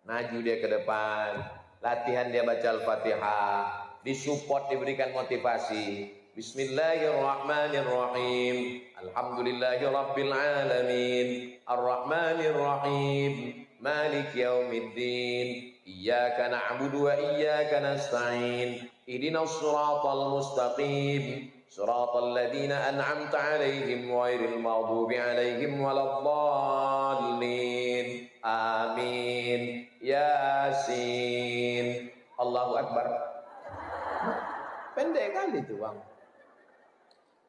Maju dia ke depan. Latihan dia baca Al-Fatihah. Disupport, diberikan motivasi. Bismillahirrahmanirrahim. Alhamdulillahirabbil alamin. Arrahmanirrahim. مالك يوم الدين إياك نعبد وإياك نستعين اهدنا الصراط المستقيم صراط الذين أنعمت عليهم غير المغضوب عليهم ولا الضالين آمين ياسين Allahu Akbar. Pendek kali itu bang.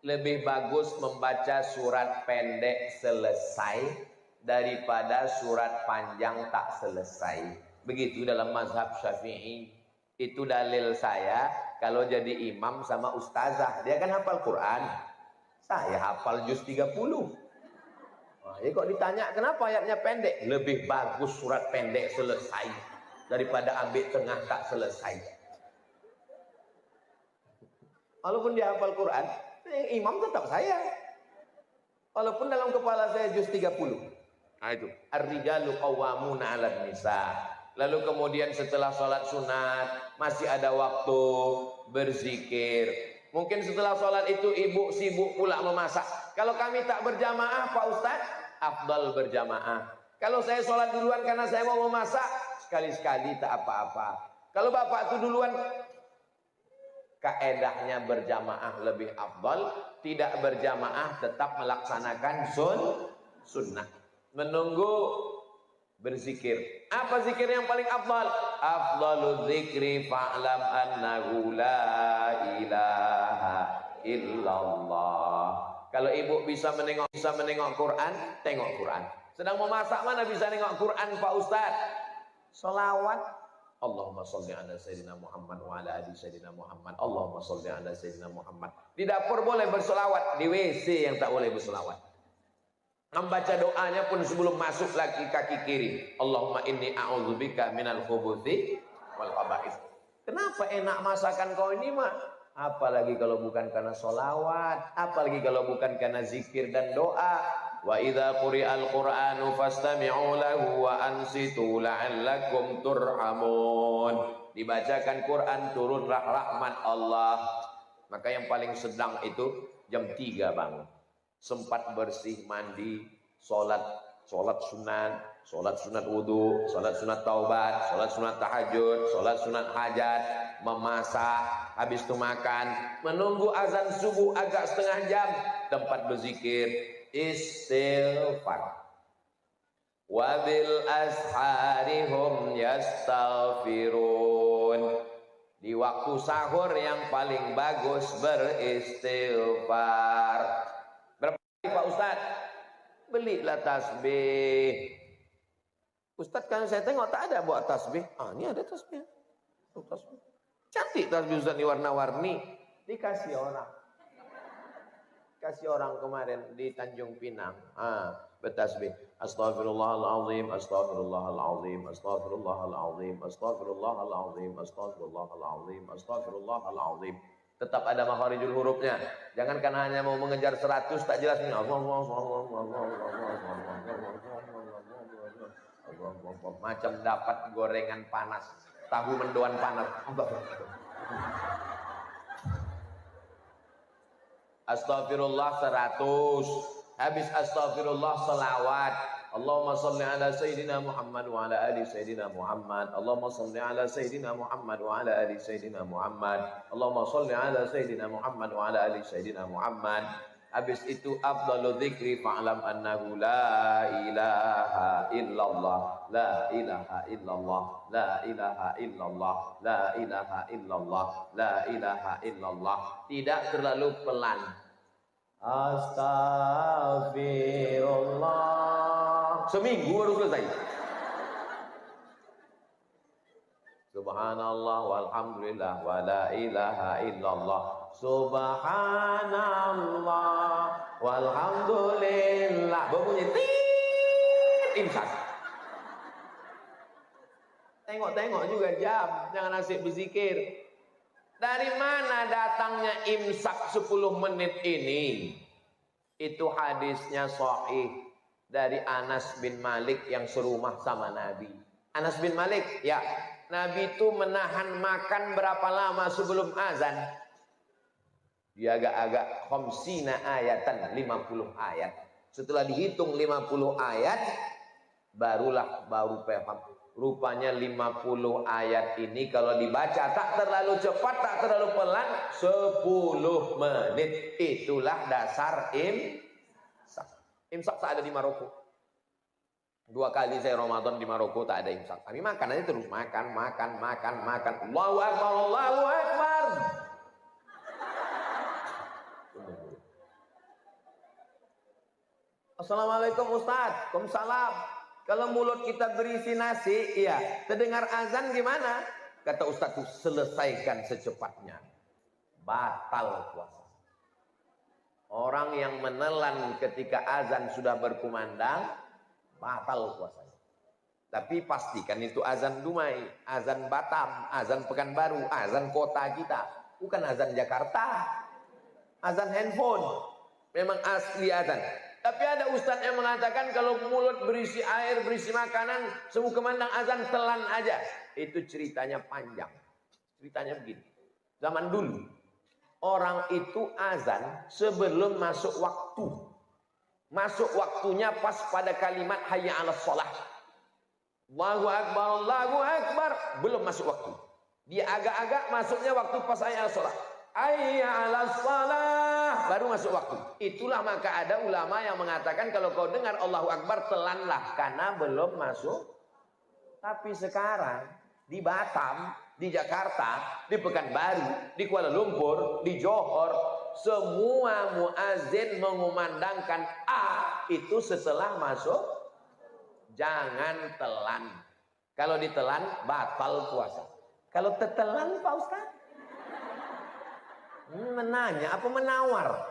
Lebih bagus membaca surat pendek selesai daripada surat panjang tak selesai. Begitu dalam mazhab Syafi'i. Itu dalil saya kalau jadi imam sama ustazah. Dia kan hafal Quran. Saya hafal juz 30. Nah, ya kok ditanya kenapa ayatnya pendek? Lebih bagus surat pendek selesai daripada ambil tengah tak selesai. Walaupun dia hafal Quran, imam tetap saya. Walaupun dalam kepala saya juz 30. Nah itu, ar-rijalu qawwamuna 'alan nisa. Lalu kemudian setelah sholat sunat masih ada waktu berzikir. Mungkin setelah sholat itu ibu sibuk pula memasak. Kalau kami tak berjamaah Pak Ustaz, afdal berjamaah. Kalau saya sholat duluan karena saya mau memasak, sekali-sekali tak apa-apa. Kalau bapak itu duluan, kaedahnya berjamaah lebih afdal. Tidak berjamaah tetap melaksanakan sunnah. Menunggu berzikir. Apa zikir yang paling afdal? Afdalu zikri fa'lam annahu la ilaha illallah. Kalau ibu bisa menengok Quran, tengok Quran. Sedang memasak mana bisa nengok Quran Pak Ustaz? Salawat. Allahumma sholli ala sayyidina Muhammad wa ala ali sayyidina Muhammad. Allahumma sholli ala sayyidina Muhammad. Di dapur boleh berselawat, di WC yang tak boleh berselawat. Membaca doanya pun sebelum masuk lagi kaki kiri. Allahumma inni a'udzubika minal khubuthi wal khaba'ith. Kenapa enak masakan kau ini mah? Apalagi kalau bukan karena solawat, apalagi kalau bukan karena zikir dan doa. Wa idza quri'al Qur'anu fastami'u lahu wa ansitu la'allakum turhamun. Dibacakan Quran turunlah rahmat Allah. Maka yang paling sedang itu jam 3 bangun. Sempat bersih, mandi, sholat sunat wudu, sholat sunat taubat, sholat sunat tahajud, sholat sunat hajat, memasak, habis itu makan, menunggu azan subuh agak setengah jam, tempat berzikir, istighfar. Wabil asharihum yastaghfirun. Di waktu sahur yang paling bagus beristighfar. Pak Ustaz, belilah tasbih. Ustaz kan saya tengok tak ada buat tasbih. Ini ada tasbih. Tasbih. Cantik tasbih Ustaz ini warna-warni. Dikasih orang. Kasih orang kemarin di Tanjung Pinang. Bertasbih. Astaghfirullahaladzim, astaghfirullahaladzim, astaghfirullahaladzim, astaghfirullahaladzim, astaghfirullahaladzim, astaghfirullahaladzim. Tetap ada makharijul hurufnya. Jangan karena hanya mau mengejar 100 tak jelas ini. Macam dapat gorengan panas, tahu mendoan panas. Astagfirullah 100. Habis astagfirullah selawat. Allahumma salli ala sayyidina Muhammad wa ala ali sayyidina Muhammad. Allahumma salli ala sayyidina Muhammad wa ala ali sayyidina Muhammad. Allahumma salli ala sayyidina Muhammad wa ala ali sayyidina Muhammad. Habis itu afdalu dzikri fa'lam annahu la ilaha illallah, la ilaha illallah, la ilaha illallah, la ilaha illallah, la ilaha illallah. Tidak terlalu pelan. Astaghfirullah. Seminggu baru selesai. Subhanallah walhamdulillah wa la ilaha illallah. Subhanallah walhamdulillah. Berbunyi tit, imsak. Tengok-tengok juga jam, jangan asik berzikir. Dari mana datangnya imsak 10 menit ini? Itu hadisnya sahih dari Anas bin Malik yang serumah sama Nabi. Anas bin Malik, ya, Nabi itu menahan makan berapa lama sebelum azan? Dia agak-agak khamsina ayatan, 50 ayat. Setelah dihitung 50 ayat, baru paham. Rupanya 50 ayat ini kalau dibaca tak terlalu cepat, tak terlalu pelan, 10 menit. Itulah dasar imsak. Imsak tak ada di Maroko. 2 kali saya Ramadan di Maroko tak ada imsak. Kami makan aja terus, makan. Allahu Akbar, Allahu Akbar. Assalamualaikum Ustaz. Waalaikumsalam. Kalau mulut kita berisi nasi, iya, terdengar azan gimana? Kata Ustaz itu selesaikan secepatnya. Batal puasa. Orang yang menelan ketika azan sudah berkumandang, batal puasanya. Tapi pastikan itu azan Dumai, azan Batam, azan Pekanbaru, azan kota kita. Bukan azan Jakarta. Azan handphone. Memang asli azan. Tapi ada ustaz yang mengatakan kalau mulut berisi air, berisi makanan, semua kemandang azan, telan aja. Itu ceritanya panjang. Ceritanya begini. Zaman dulu, orang itu azan sebelum masuk waktu. Masuk waktunya pas pada kalimat hayya 'alas shalah. Allahu Akbar, Allahu Akbar. Belum masuk waktu. Dia agak-agak masuknya waktu pas hayya 'alas shalah. Hayya 'alas shalah, baru masuk waktu. Itulah maka ada ulama yang mengatakan kalau kau dengar Allahu Akbar telanlah karena belum masuk. Tapi sekarang di Batam, di Jakarta, di Pekanbaru, di Kuala Lumpur, di Johor, semua muazin mengumandangkan itu setelah masuk. Jangan telan. Kalau ditelan batal puasa. Kalau tetelan Pak Ustaz? Menanya apa menawar?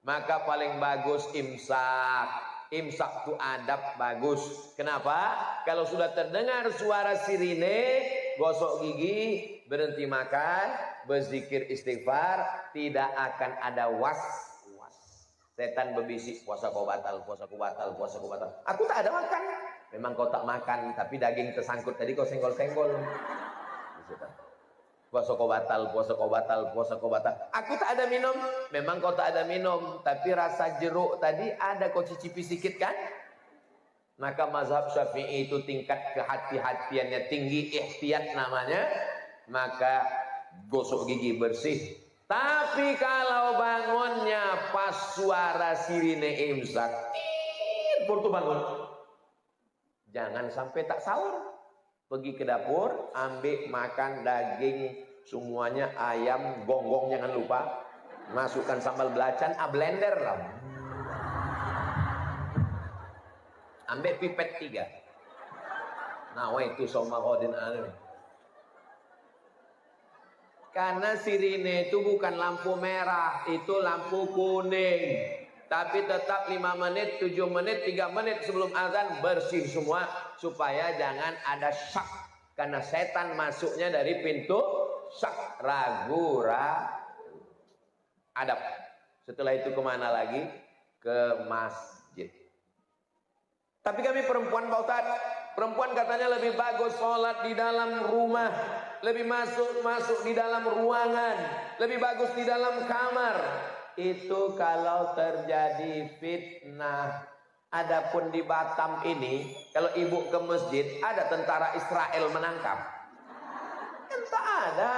Maka paling bagus imsak. Imsak itu adab bagus. Kenapa? Kalau sudah terdengar suara sirine, gosok gigi, berhenti makan, berzikir istighfar, tidak akan ada was-was. Setan berbisik, puasa kau batal, puasa kau batal, puasa kau batal. Aku tak ada makan. Memang kau tak makan, tapi daging tersangkut tadi kau senggol-senggol. Puasa kau batal, puasa kau batal, puasa kau batal. Aku tak ada minum. Memang kau tak ada minum. Tapi rasa jeruk tadi ada kau cicipi sedikit kan? Maka mazhab Syafi'i itu tingkat kehati-hatiannya tinggi. Ihtiyat namanya. Maka gosok gigi bersih. Tapi kalau bangunnya pas suara sirine imsak. Baru bangun. Jangan sampai tak sahur. Pergi ke dapur, ambil makan daging, semuanya ayam, gonggong jangan lupa. Masukkan sambal belacan, blender lah. Ambil pipet 3. Nah, itu sama kodin anu. Karena sirine itu bukan lampu merah, itu lampu kuning. Tapi tetap 5 menit, 7 menit, 3 menit sebelum azan bersih semua. Supaya jangan ada syak. Karena setan masuknya dari pintu syak. Ragu. Adab. Setelah itu kemana lagi? Ke masjid. Tapi kami perempuan Pak Ustadz. Perempuan katanya lebih bagus sholat di dalam rumah. Lebih masuk di dalam ruangan. Lebih bagus di dalam kamar. Itu kalau terjadi fitnah. Adapun di Batam ini, kalau ibu ke masjid, ada tentara Israel menangkap. Entah ada.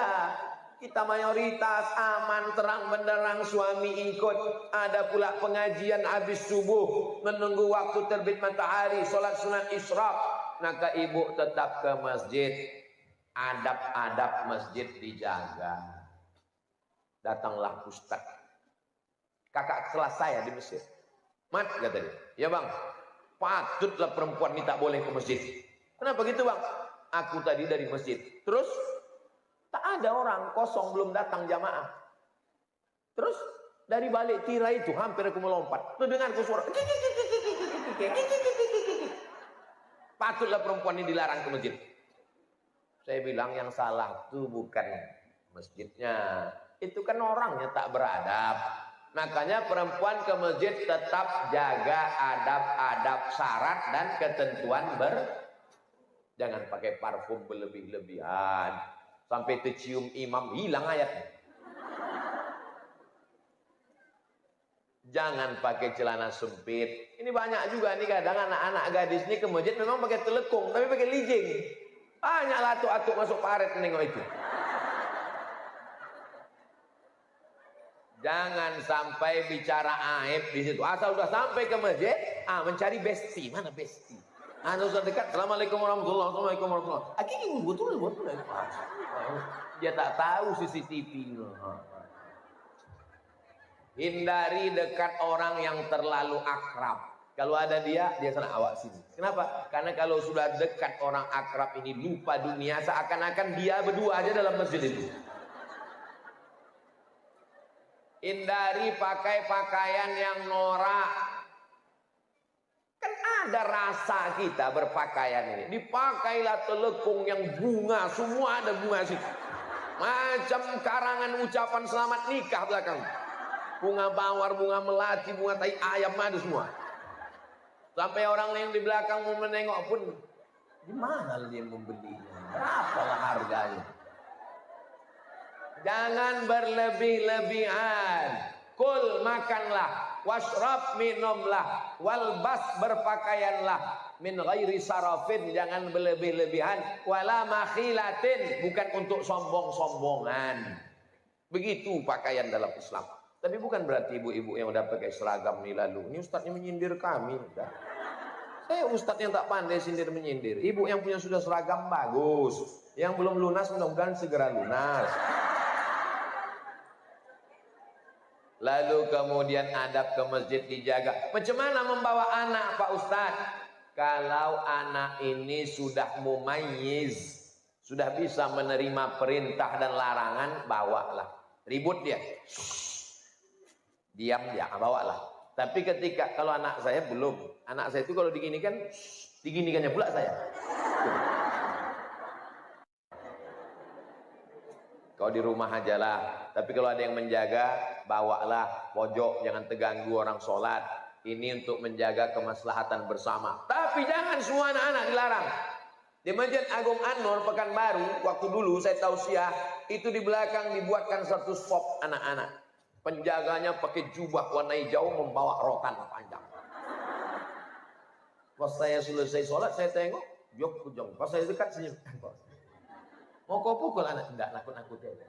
Kita mayoritas aman, terang benderang, suami ikut. Ada pula pengajian habis subuh, menunggu waktu terbit matahari, sholat sunat isyraq. Maka ibu tetap ke masjid. Adab-adab masjid dijaga. Datanglah ustaz. Kakak kelas saya di Mesir. Mat, kata dia. Ya bang, patutlah perempuan ini tak boleh ke masjid. Kenapa gitu bang? Aku tadi dari masjid. Terus, tak ada orang, kosong, belum datang jamaah. Terus, dari balik tirai itu, hampir aku melompat. Terdengar suara. Patutlah perempuan ini dilarang ke masjid. Saya bilang yang salah itu bukan masjidnya. Itu kan orangnya tak beradab. Makanya perempuan ke masjid tetap jaga adab-adab syarat dan ketentuan jangan pakai parfum berlebih-lebihan. Sampai tercium imam hilang ayatnya. Jangan pakai celana sempit. Ini banyak juga nih kadang anak-anak gadis nih ke masjid memang pakai telekung, tapi pakai lijing. Banyak latuk-atuk masuk paret nengok itu. Jangan sampai bicara aib di situ. Asal udah sampai ke masjid, mencari besti. Mana besti? Sudah dekat. Assalamualaikum warahmatullahi wabarakatuh. Assalamualaikum warahmatullahi wabarakatuh. Betul. Dia tak tahu CCTV. Hindari dekat orang yang terlalu akrab. Kalau ada dia sana awak sini. Kenapa? Karena kalau sudah dekat orang akrab ini lupa dunia, seakan-akan dia berdua aja dalam masjid itu. Hindari pakai pakaian yang norak. Kan ada rasa kita berpakaian ini. Dipakailah telekung yang bunga, semua ada bunga situ. Macam karangan ucapan selamat nikah belakang. Bunga mawar, bunga melati, bunga tai ayam ada semua. Sampai orang yang di belakang mau menengok pun, di mana dia membelinya? Berapalah harganya? Jangan berlebih-lebihan. Kul makanlah, washrab minumlah, walbas berpakaianlah, min ghairi sarafin, jangan berlebih-lebihan, wala makhilatin, bukan untuk sombong-sombongan. Begitu pakaian dalam Islam. Tapi bukan berarti ibu-ibu yang udah pakai seragam nih lalu, ini ustadznya menyindir kami. Udah. Saya ustadz yang tak pandai sindir menyindir. Ibu yang punya sudah seragam bagus, yang belum lunas mudah-mudahan segera lunas. Lalu kemudian adab ke masjid dijaga. Macam mana membawa anak Pak Ustadz? Kalau anak ini sudah mumayyiz, sudah bisa menerima perintah dan larangan, bawalah. Ribut dia, diam dia, bawalah. Tapi ketika kalau anak saya belum, anak saya itu kalau diginikan, diginikannya pula saya. Kau di rumah aja lah. Tapi kalau ada yang menjaga, bawalah pojok, jangan terganggu orang sholat. Ini untuk menjaga kemaslahatan bersama. Tapi jangan semua anak-anak dilarang. Di Masjid Agung An-Nur Pekanbaru, waktu dulu saya tausiah, itu di belakang dibuatkan satu shop anak-anak. Penjaganya pakai jubah warna hijau membawa rotan panjang. Pas saya selesai sholat, saya tengok, jok kujong. Pas saya dekat senyum. Mau kau pukul anak? Enggak, nakut-nakutin.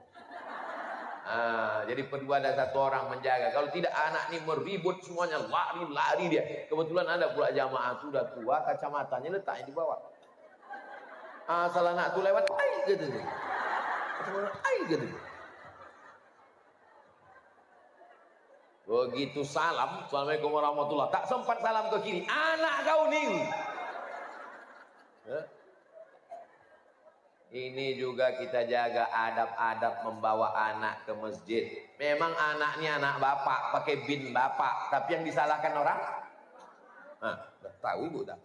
Jadi berdua ada satu orang menjaga. Kalau tidak anak ini meribut semuanya, lari-lari dia. Kebetulan ada pula jamaah itu udah tua, kacamatanya letaknya di bawah. Asal anak itu lewat, ai gitu. Ai gitu. Begitu salam, assalamualaikum warahmatullahi. Tak sempat salam ke kiri, anak kau nih. Ini juga kita jaga adab-adab membawa anak ke masjid. Memang anaknya anak bapak, pakai bin bapak. Tapi yang disalahkan orang? Tahu ibu tak?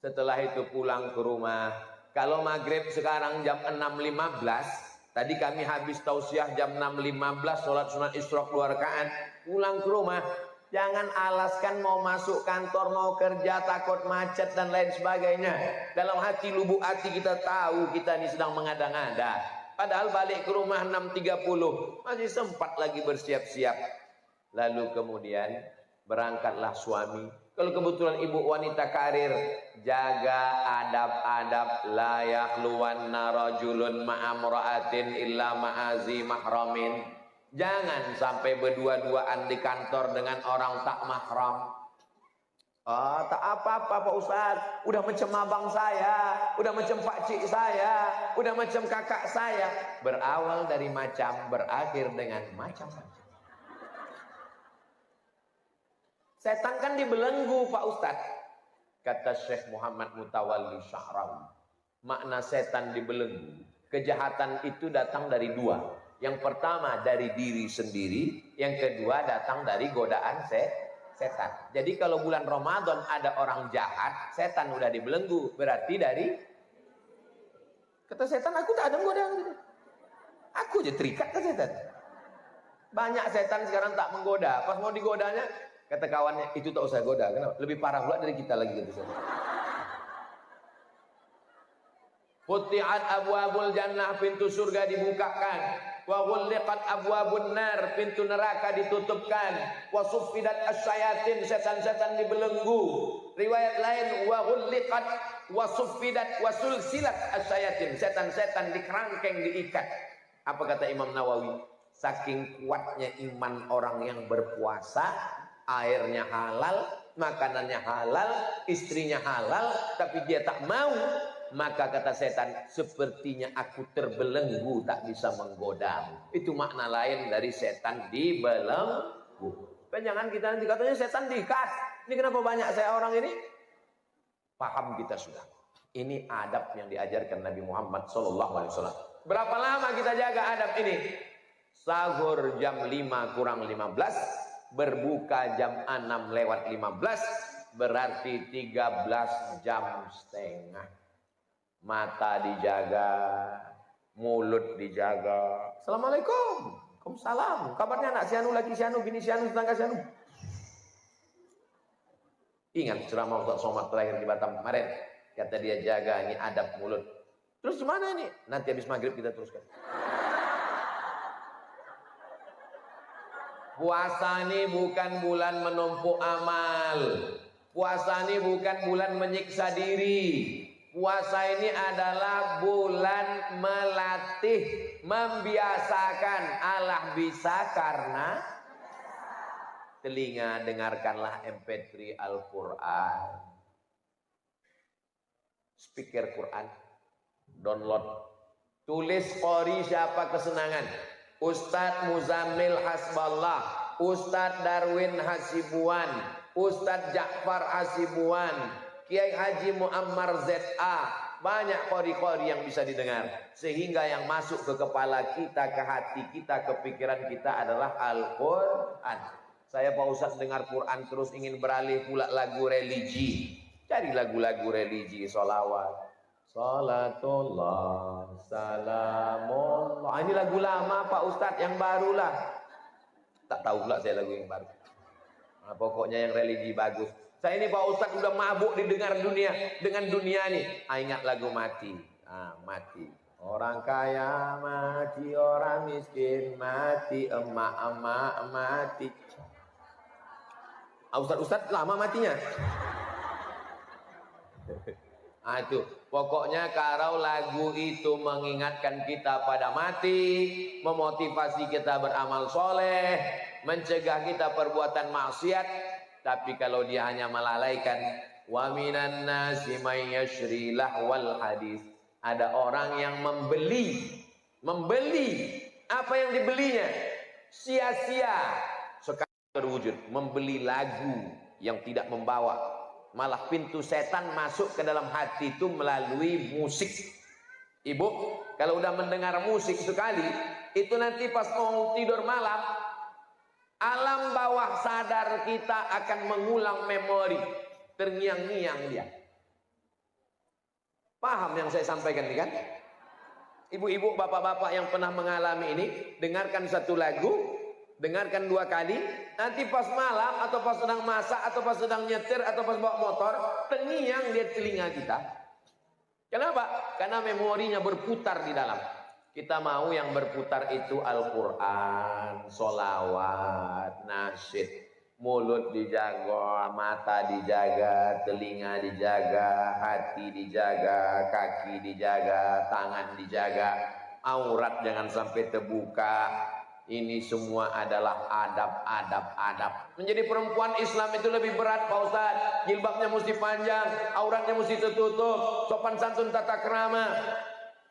Setelah itu pulang ke rumah. Kalau maghrib sekarang jam 6.15. Tadi kami habis tausiah jam 6.15. Sholat sunat isyraq 2 rakaat. Pulang ke rumah. Jangan alaskan mau masuk kantor, mau kerja, takut macet dan lain sebagainya. Dalam hati, lubuk hati kita tahu kita ini sedang mengada-ngada. Padahal balik ke rumah 6.30. Masih sempat lagi bersiap-siap. Lalu kemudian berangkatlah suami. Kalau kebetulan ibu wanita karir, jaga adab-adab. La yakhluwanna rajulun ma'amra'atin illa ma'azi mahramin. Jangan sampai berdua-duaan di kantor dengan orang tak mahram. Tak apa-apa Pak Ustadz, udah macam abang saya, udah macam pakcik saya, udah macam kakak saya. Berawal dari macam, berakhir dengan macam-macam. Setan kan dibelenggu Pak Ustadz. Kata Syekh Muhammad Mutawalli Sya'rawi, makna setan dibelenggu, kejahatan itu datang dari dua. Yang pertama dari diri sendiri, yang kedua datang dari godaan setan. Jadi kalau bulan Ramadan ada orang jahat, setan udah dibelenggu, berarti dari kata setan, aku tak ada godaan gitu. Aku aja terikat ke setan. Banyak setan sekarang tak menggoda, pas mau digodanya kata kawannya, itu tak usah goda, kenapa? Lebih parah pula dari kita lagi gitu setan. Futihat abwabul jannah, pintu surga dibukakan. wa ghulliqat abwabun nar, pintu neraka ditutupkan, wa suffidat asyayatin, setan-setan dibelenggu. Riwayat lain wa ghulliqat wa suffidat wa sulsilat asyayatin, setan-setan dikerangkeng, diikat. Apa kata Imam Nawawi? Saking kuatnya iman orang yang berpuasa, airnya halal, makanannya halal, istrinya halal, tapi dia tak mau, maka kata setan, sepertinya aku terbelenggu, tak bisa menggoda. Itu makna lain dari setan dibelenggu. Jangan kita nanti katanya setan diikat. Ini kenapa banyak saya orang ini? Paham kita sudah. Ini adab yang diajarkan Nabi Muhammad SAW. Berapa lama kita jaga adab ini? Sahur jam 5 kurang 15, berbuka jam 6 lewat 15, berarti 13 jam setengah. Mata dijaga, mulut dijaga. Assalamualaikum, waalaikumsalam. Kabarnya anak si anu, lagi si anu, bini si anu, tetangga si anu. Ingat ceramah Ustaz Somad terakhir di Batam kemarin, kata dia jaga ini adab mulut. Terus gimana ini? Nanti habis maghrib kita teruskan. Puasa ini bukan bulan menumpuk amal. Puasa ini bukan bulan menyiksa diri. Puasa ini adalah bulan melatih, membiasakan. Allah bisa karena telinga, dengarkanlah MP3 Al-Quran. Speaker Quran. Download. Tulis qori siapa kesenangan. Ustadz Muzammil Hasballah, Ustadz Darwin Hasibuan, Ustadz Ja'far Hasibuan, Kiai Haji Muammar ZA. Banyak qori-qori yang bisa didengar, sehingga yang masuk ke kepala kita, ke hati kita, ke pikiran kita adalah Al-Quran. Saya Pak Ustadz dengar Quran terus ingin beralih pula lagu religi. Cari lagu-lagu religi, sholawat. Salatullah, salamullah. Ini lagu lama Pak Ustadz, yang barulah. Tak tahu pula saya lagu yang baru. Nah, pokoknya yang religi bagus. Saya ini Pak Ustadz udah mabuk didengar dunia dengan dunia nih. Ingat lagu mati. Mati. Orang kaya mati, orang miskin mati, emak-emak mati. Ustadz lama matinya. Itu pokoknya kalau lagu itu mengingatkan kita pada mati, memotivasi kita beramal soleh, mencegah kita perbuatan maksiat. Tapi kalau dia hanya melalaikan, wa minan nasi may yashri lahwal hadis, ada orang yang membeli apa yang dibelinya sia-sia. Sekarang terwujud membeli lagu yang tidak membawa. Malah pintu setan masuk ke dalam hati itu melalui musik. Ibu, kalau udah mendengar musik sekali, itu nanti pas mau tidur malam, alam bawah sadar kita akan mengulang memori. Terngiang-ngiang dia. Paham yang saya sampaikan ini kan? Ibu-ibu, bapak-bapak yang pernah mengalami ini, dengarkan satu lagu, dengarkan 2 kali, nanti pas malam atau pas sedang masak atau pas sedang nyetir atau pas bawa motor, terngiang dia telinga kita. Kenapa? Karena memorinya berputar di dalam. Kita mau yang berputar itu Al-Quran, sholawat, nasyid. Mulut dijaga, mata dijaga, telinga dijaga, hati dijaga, kaki dijaga, tangan dijaga, aurat jangan sampai terbuka. Ini semua adalah adab. Menjadi perempuan Islam itu lebih berat Pak Ustadz. Jilbabnya mesti panjang, auratnya mesti tertutup, sopan santun tata krama.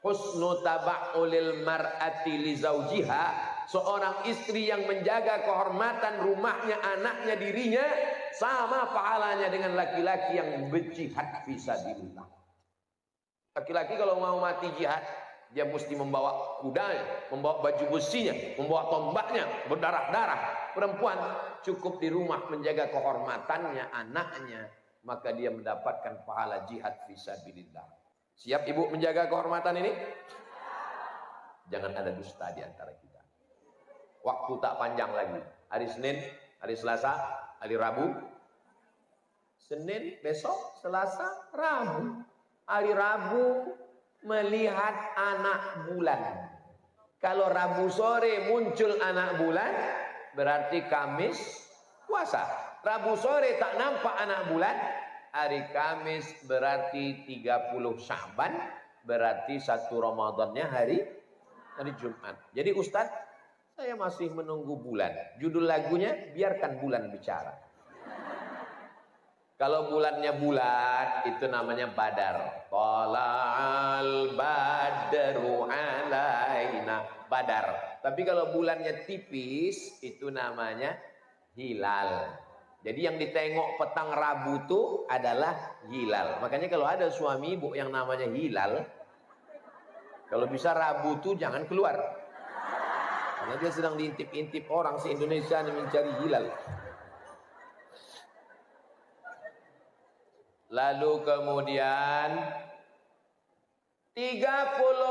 Husnu taba'ulil mar'ati li zawjiha. Seorang istri yang menjaga kehormatan rumahnya, anaknya, dirinya, sama pahalanya dengan laki-laki yang berjihad fisabilillah. Laki-laki kalau mau mati jihad, dia mesti membawa kudanya, membawa baju besinya, membawa tombaknya, berdarah-darah. Perempuan cukup di rumah menjaga kehormatannya, anaknya, maka dia mendapatkan pahala jihad fisabilillah. Siap ibu menjaga kehormatan ini? Jangan ada dusta di antara kita. Waktu tak panjang lagi. Hari Senin, hari Selasa, hari Rabu. Senin, besok, Selasa, Rabu. Hari Rabu melihat anak bulan. Kalau Rabu sore muncul anak bulan, berarti Kamis puasa. Rabu sore tak nampak anak bulan, hari Kamis berarti 30 Sya'ban, berarti 1 Ramadannya hari Jumat. Jadi Ustadz, saya masih menunggu bulan. Judul lagunya, Biarkan Bulan Bicara. Kalau bulannya bulat, itu namanya badar. Tala'al badru alaina. Badar. Tapi kalau bulannya tipis, itu namanya hilal. Jadi yang ditengok petang Rabu itu adalah hilal. Makanya kalau ada suami ibu yang namanya hilal, kalau bisa Rabu itu jangan keluar. Karena dia sedang diintip-intip orang se-Indonesia yang mencari hilal. Lalu kemudian 30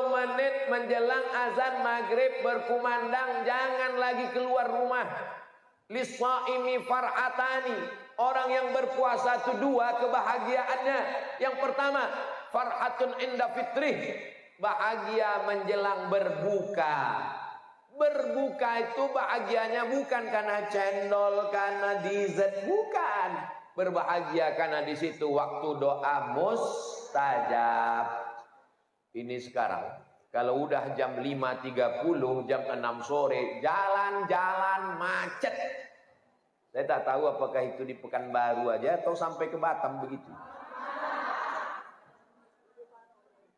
menit menjelang azan maghrib berkumandang, jangan lagi keluar rumah. Lis-shaimi far'atani. Orang yang berpuasa itu 2 kebahagiaannya. Yang pertama, farhatun inda fitrih. Bahagia menjelang berbuka. Berbuka itu bahagianya bukan karena cendol, karena dessert, bukan. Berbahagia karena di situ waktu doa mustajab. Ini sekarang. Kalau udah jam 5.30, jam 6 sore, jalan-jalan macet. Saya tak tahu apakah itu di Pekanbaru aja atau sampai ke Batam begitu.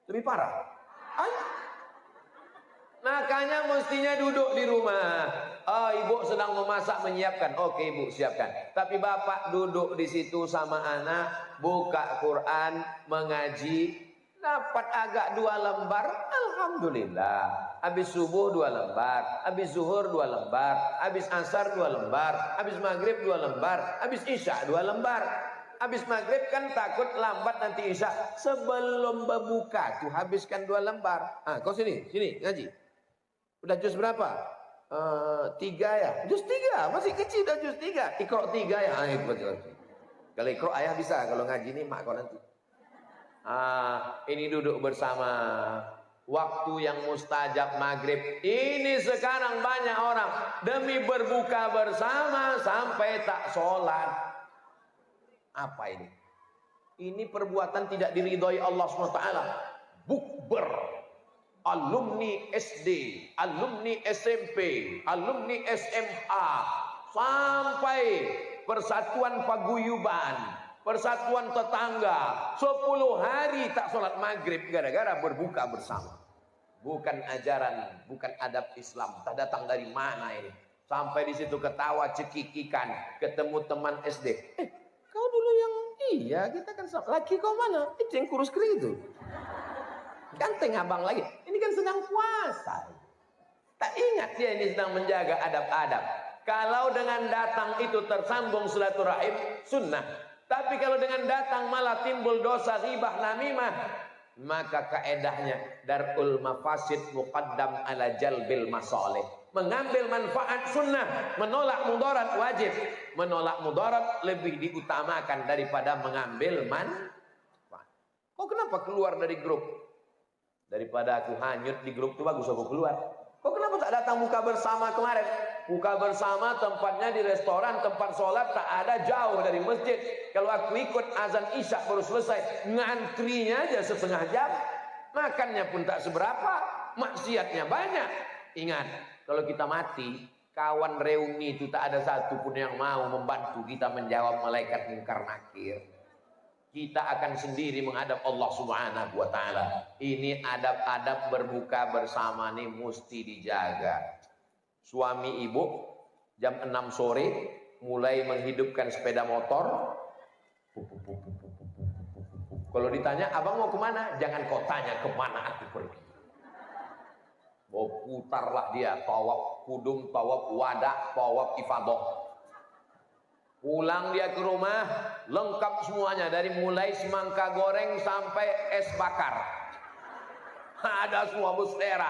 Lebih parah. Makanya mestinya duduk di rumah. Oh, ibu sedang memasak, menyiapkan. Oke, ibu siapkan. Tapi bapak duduk di situ sama anak, buka Quran, mengaji, dapat agak 2 lembar, alhamdulillah. Habis subuh 2 lembar, habis zuhur 2 lembar, habis asar 2 lembar, habis maghrib 2 lembar, habis isya 2 lembar. Habis maghrib kan takut lambat nanti isya. Sebelum berbuka tuh habiskan 2 lembar. Ah, kau sini ngaji. Udah juz berapa? 3 ya. Juz 3, masih kecil udah juz 3. Iqra 3 ya. Ah, itu betul. Kalau Iqra ayah bisa, kalau ngaji ini mak kau nanti. Ini duduk bersama. Waktu yang mustajab maghrib. Ini sekarang banyak orang demi berbuka bersama sampai tak sholat. Apa ini? Ini perbuatan tidak diridhoi Allah SWT. Bukber. Alumni SD, alumni SMP, alumni SMA, sampai persatuan paguyuban, persatuan tetangga, 10 hari tak sholat maghrib gara-gara berbuka bersama. Bukan ajaran, bukan adab Islam. Tak datang dari mana ini? Sampai di situ ketawa cekikikan, ketemu teman SD. Kau dulu yang iya kita kan sama. Laki kau mana? Itu yang kurus kering itu. Ganteng abang lagi. Ini kan sedang puasa. Tak ingat dia ini sedang menjaga adab-adab. Kalau dengan datang itu tersambung silaturahim, sunnah. Tapi kalau dengan datang malah timbul dosa ribah namimah, maka kaedahnya darul mafasid muqaddam ala jalbil masalih. Mengambil manfaat sunnah, menolak mudarat wajib. Menolak mudarat lebih diutamakan daripada mengambil manfaat. Kok kenapa keluar dari grup? Daripada aku hanyut di grup itu bagus aku keluar. Kok kenapa tak datang buka bersama kemarin? Buka bersama tempatnya di restoran, tempat sholat tak ada, jauh dari masjid. Kalau aku ikut azan isya baru selesai, ngantrinya aja setengah jam. Makannya pun tak seberapa, maksiatnya banyak. Ingat, kalau kita mati, kawan reuni itu tak ada satupun yang mau membantu kita menjawab malaikat mungkar nakir. Kita akan sendiri menghadap Allah Subhanahu wa ta'ala. Ini adab-adab berbuka bersama nih mesti dijaga. Suami ibu jam 6 sore mulai menghidupkan sepeda motor. Kalau ditanya, abang mau kemana? Jangan kau tanya kemana aku pergi. Mau putarlah dia, tawaf kudum, tawaf wadah, tawaf ifadah. Pulang dia ke rumah, lengkap semuanya. Dari mulai semangka goreng sampai es bakar. Ada semua selera.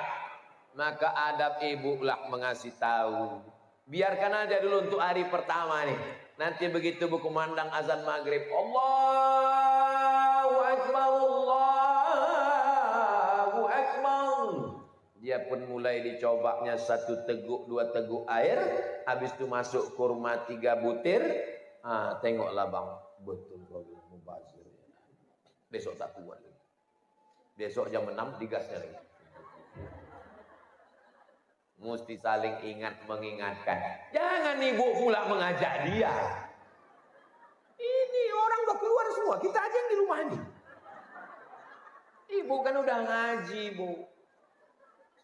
Maka adab ibu lah mengasih tahu. Biarkan aja dulu untuk hari pertama nih. Nanti begitu berkumandang azan maghrib. Allahu Akbar, Allahu Akbar. Dia pun mulai dicobanya 1 teguk, 2 teguk air. Habis itu masuk kurma 3 butir. Tengoklah bang, betul kau bilang mubazir. Besok tak kuat lagi. Besok jam 6 digasnya lagi. Mesti saling ingat mengingatkan. Jangan ibu pula mengajak dia. Ini orang udah keluar semua, kita aja yang di rumah ini. Ibu kan udah ngaji, Bu.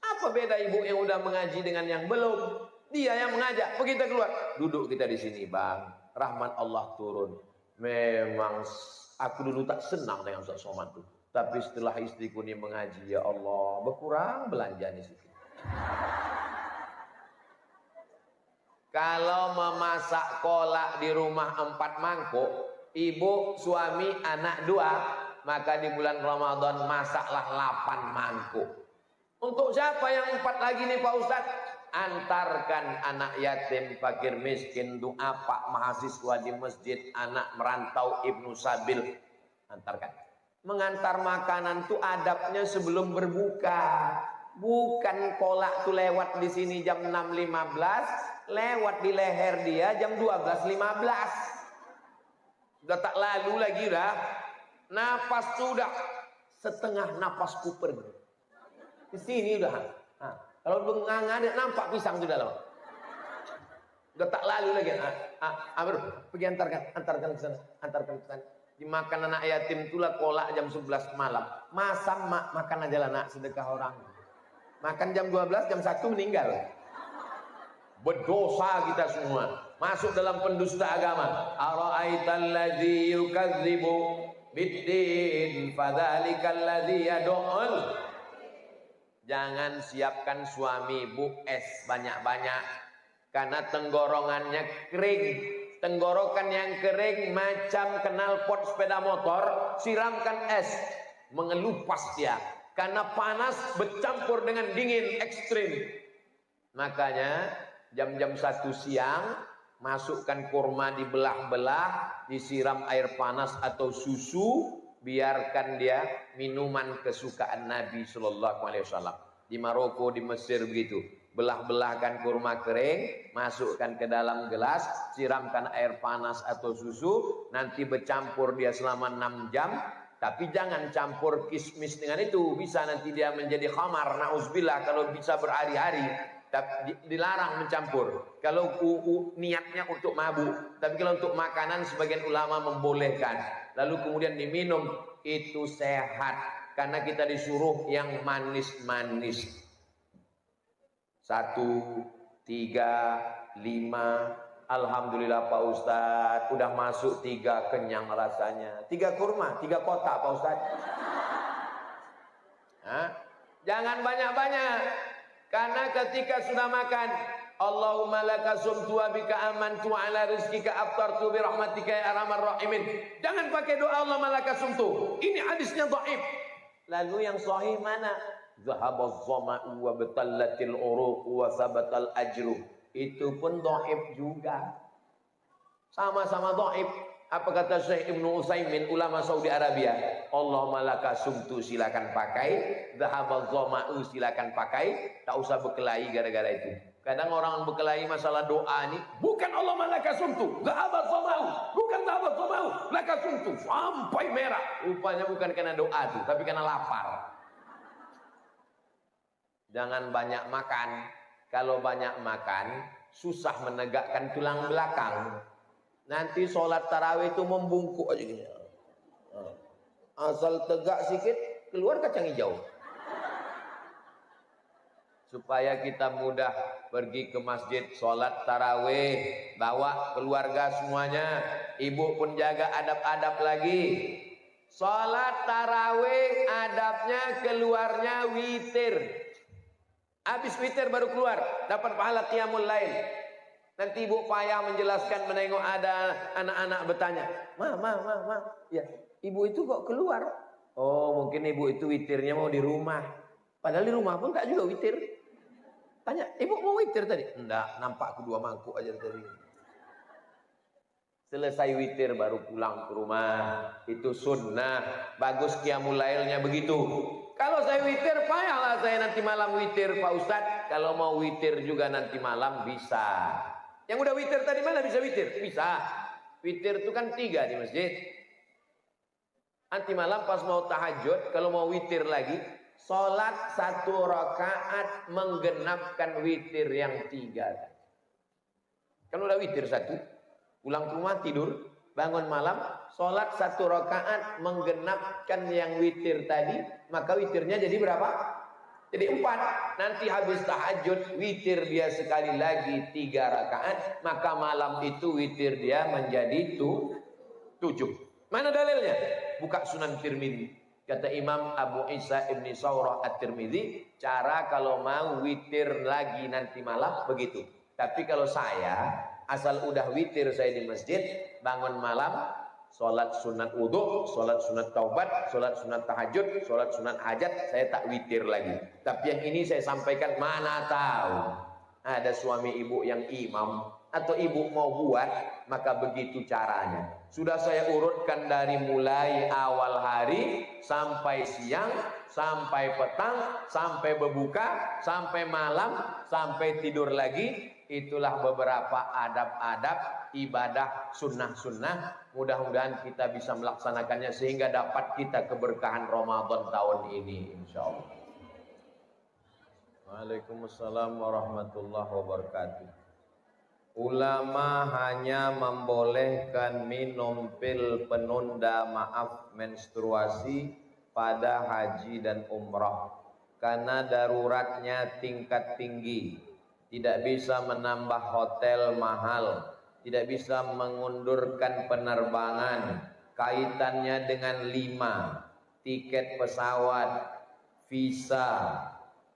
Apa beda ibu yang udah mengaji dengan yang belum? Dia yang mengajak. Begitu keluar, duduk kita di sini, Bang. Rahmat Allah turun. Memang aku dulu tak senang dengan Ustaz Somad tuh. Tapi setelah istriku ini mengaji, ya Allah, berkurang belanja di situ. Kalau memasak kolak di rumah 4 mangkuk, ibu, suami, anak 2, maka di bulan Ramadan masaklah 8 mangkuk. Untuk siapa yang 4 lagi nih Pak Ustadz? Antarkan anak yatim, fakir miskin, doa Pak mahasiswa di masjid, anak merantau, ibnu sabil. Antarkan. Mengantar makanan tuh adabnya sebelum berbuka. Bukan kolak tuh lewat di sini jam 6.15, lewat di leher dia jam 12.15. Sudah tak lalu lagi dah. Napas sudah setengah napas pergi. Di sini udah. Kalau benganga ada nampak pisang sudah lama. Udah tak lalu lagi. Pergi antarkan ke sana, antarkan ke sana. Dimakan anak yatim itulah kolak jam 11 malam. Masa makan aja lah nak, sedekah orang. Makan jam 12, jam 1 meninggal. Berdosa kita semua. Masuk dalam pendusta agama. Ara'aital ladzi yukadzibu biddin fadzalikal ladzi yad'ul. Jangan siapkan suami Bu es banyak-banyak karena tenggorokannya kering. Tenggorokan yang kering macam knalpot sepeda motor, siramkan es, mengelupas dia. Karena panas bercampur dengan dingin ekstrim. Makanya jam-jam 1 siang masukkan kurma dibelah-belah, disiram air panas atau susu, biarkan dia minuman kesukaan Nabi Sallallahu Alaihi Wasallam. Di Maroko, di Mesir begitu. Belah-belahkan kurma kering, masukkan ke dalam gelas, siramkan air panas atau susu, nanti bercampur dia selama 6 jam. Tapi jangan campur kismis dengan itu, bisa nanti dia menjadi khamar, na'udzubillah, kalau bisa berhari-hari. Tapi dilarang mencampur. Kalau niatnya untuk mabuk, tapi kalau untuk makanan sebagian ulama membolehkan. Lalu kemudian diminum, itu sehat. Karena kita disuruh yang manis-manis. 1, 3, 5. Alhamdulillah Pak Ustadz, udah masuk 3 kenyang rasanya. 3 kurma, 3 kotak Pak Ustadz. Jangan banyak-banyak. Karena ketika sudah makan, Allahumma laka sumtu wa bika amantu ala rizkika aftartu bi rahmatika ya arhamar rahimin. Jangan pakai doa Allahumma laka sumtu. Ini hadisnya dhaif. Lalu yang sahih mana? Zahabaz zama'u wa batallatil uruq wa sabatal ajru. Itu pun dhaif juga. Sama-sama dhaif. Apa kata Syekh Ibnu Utsaimin, ulama Saudi Arabia? Allahumma laka sumtu, silakan pakai. Zahabaz zama'u, silakan pakai. Tak usah berkelahi gara-gara itu. Kadang orang berkelahi masalah doa ini, bukan Allahumma laka sumtu, zahabaz zama'u, bukan zahabaz zama'u, laka sumtu, sampai merah. Rupanya bukan karena doa itu, tapi karena lapar. Jangan banyak makan. Kalau banyak makan, susah menegakkan tulang belakang. Nanti sholat tarawih itu membungkuk aja gini. Asal tegak sedikit, keluar kacang hijau. Supaya kita mudah pergi ke masjid, sholat tarawih, bawa keluarga semuanya. Ibu pun jaga adab-adab lagi. Sholat tarawih adabnya keluarnya witir. Habis witir baru keluar, dapat pahala qiyamul lail. Nanti ibu payah menjelaskan, menengok ada anak-anak bertanya, Ma, ya, ibu itu kok keluar? Oh, mungkin ibu itu witirnya mau di rumah. Padahal di rumah pun tak juga witir. Tanya, ibu mau witir tadi? Enggak, nampak kedua mangkuk aja tadi. Selesai witir baru pulang ke rumah. Itu sunnah. Bagus qiyamul lailnya begitu. Kalau saya witir, payahlah saya nanti malam witir Pak Ustadz. Kalau mau witir juga nanti malam bisa. Yang udah witir tadi mana bisa witir? Bisa. Witir itu kan 3 di masjid. Nanti malam pas mau tahajud, kalau mau witir lagi, sholat 1 rakaat menggenapkan witir yang 3. Kan udah witir 1, pulang ke rumah tidur, bangun malam, sholat 1 rakaat menggenapkan yang witir tadi, maka witirnya jadi berapa? Jadi 4. Nanti habis tahajud, witir dia sekali lagi 3 rakaat, maka malam itu witir dia menjadi 7. Mana dalilnya? Buka Sunan Tirmidzi. Kata Imam Abu Isa Ibni Saurah At-Tirmidzi, cara kalau mau witir lagi nanti malam begitu. Tapi kalau saya, asal udah witir saya di masjid, bangun malam, sholat sunat wudhu, sholat sunat taubat, sholat sunat tahajud, sholat sunat hajat, saya tak witir lagi. Tapi yang ini saya sampaikan, mana tahu ada suami ibu yang imam atau ibu mau buat, maka begitu caranya. Sudah saya urutkan dari mulai awal hari sampai siang, sampai petang, sampai berbuka, sampai malam, sampai tidur lagi. Itulah beberapa adab-adab ibadah sunnah-sunnah. Mudah-mudahan kita bisa melaksanakannya sehingga dapat kita keberkahan Ramadan tahun ini, insya Allah. Waalaikumsalam warahmatullahi wabarakatuh. Ulama hanya membolehkan minum pil penunda maaf menstruasi pada haji dan umrah karena daruratnya tingkat tinggi, tidak bisa menambah hotel mahal, tidak bisa mengundurkan penerbangan, kaitannya dengan 5, tiket pesawat, visa,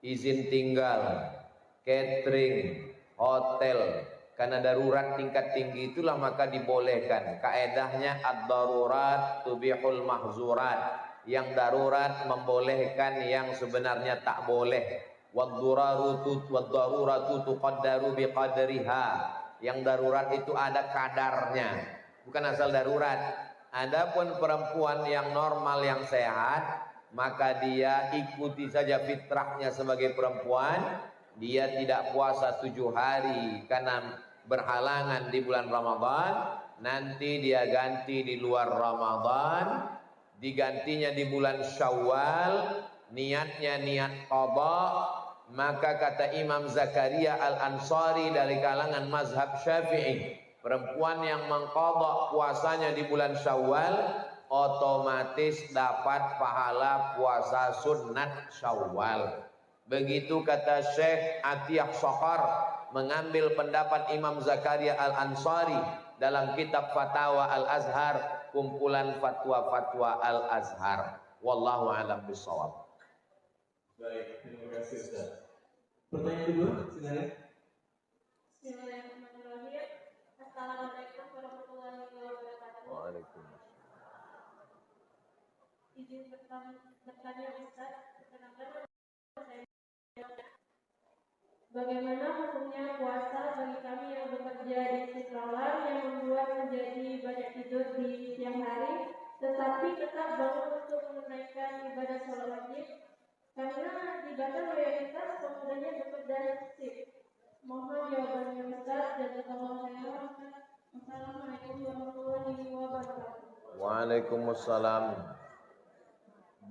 izin tinggal, catering, hotel. Karena darurat tingkat tinggi itulah maka dibolehkan. Kaedahnya ad-darurat tubihul mahzurat. Yang darurat membolehkan yang sebenarnya tak boleh. Wad-daruratu tuqaddaru biqadriha. Yang darurat itu ada kadarnya, bukan asal darurat. Adapun perempuan yang normal yang sehat, maka dia ikuti saja fitrahnya sebagai perempuan. Dia tidak puasa 7 hari karena berhalangan di bulan Ramadan, nanti dia ganti di luar Ramadan, digantinya di bulan Syawal, niatnya niat qadha. Maka kata Imam Zakaria Al-Ansari dari kalangan mazhab Syafi'i, perempuan yang mengqadha puasanya di bulan Syawal otomatis dapat pahala puasa sunat Syawal. Begitu kata Syekh Atiyah Sokhar, mengambil pendapat Imam Zakaria Al-Ansari dalam kitab Fatawa Al-Azhar, kumpulan fatwa-fatwa Al-Azhar. Wallahu a'lam bishawab. Baik, terima kasih Ustaz. Pertanyaan kedua, silakan. Bismillahirrahmanirrahim. Assalamualaikum warahmatullahi wabarakatuh. Waalaikumsalam. Izin bertanya Ustaz, perkenalkan bagaimana hukumnya puasa bagi kami yang bekerja di Istiqlal yang membuat menjadi banyak tidur di siang hari, tetapi tetap bangun untuk menunaikan ibadah sholat wajib karena di Batam mayoritas pemudanya bekerja shift. Mohon jawabannya Ustaz dan tolong saya. Assalamualaikum warahmatullahi wabarakatuh. Waalaikumsalam.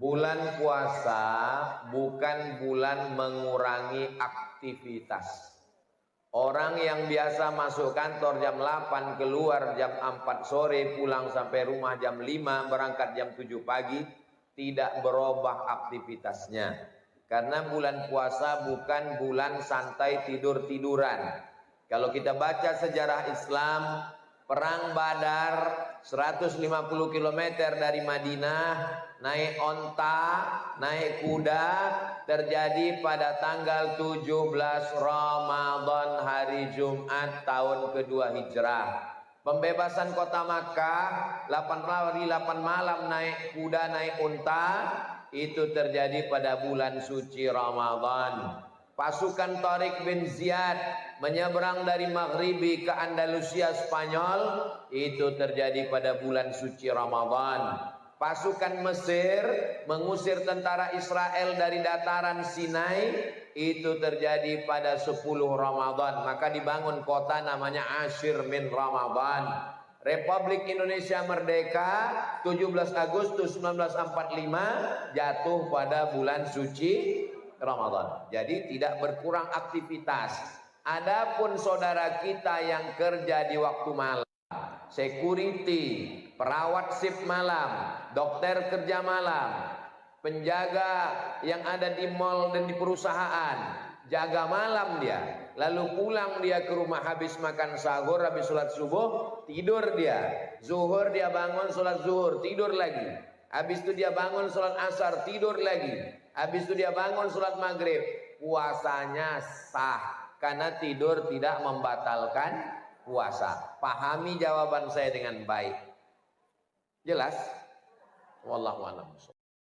Bulan puasa bukan bulan mengurangi aktivitas. Orang yang biasa masuk kantor jam 8, keluar jam 4 sore, pulang sampai rumah jam 5, berangkat jam 7 pagi, tidak berubah aktivitasnya. Karena bulan puasa bukan bulan santai tidur-tiduran. Kalau kita baca sejarah Islam, Perang Badar 150 km dari Madinah, naik onta, naik kuda, terjadi pada tanggal 17 Ramadan hari Jumat tahun kedua Hijrah. Pembebasan kota Makkah 8 hari 8 malam naik kuda, naik unta, itu terjadi pada bulan suci Ramadan. Pasukan Tariq bin Ziyad menyeberang dari Maghribi ke Andalusia Spanyol, itu terjadi pada bulan suci Ramadan. pasukan Mesir mengusir tentara Israel dari dataran Sinai, itu terjadi pada 10 Ramadan. Maka dibangun kota namanya Ashir min Ramadan. Republik Indonesia merdeka 17 Agustus 1945, jatuh pada bulan suci Ramadan. Jadi tidak berkurang aktivitas. Adapun saudara kita yang kerja di waktu malam, security, perawat shift malam, dokter kerja malam, penjaga yang ada di mal dan di perusahaan, jaga malam dia, lalu pulang dia ke rumah habis makan sahur, habis sholat subuh, tidur dia, zuhur dia bangun sholat zuhur, tidur lagi, habis itu dia bangun sholat asar, tidur lagi, habis itu dia bangun sholat maghrib. Puasanya sah karena tidur tidak membatalkan puasa. Pahami jawaban saya dengan baik. Jelas? Wallahu a'lam.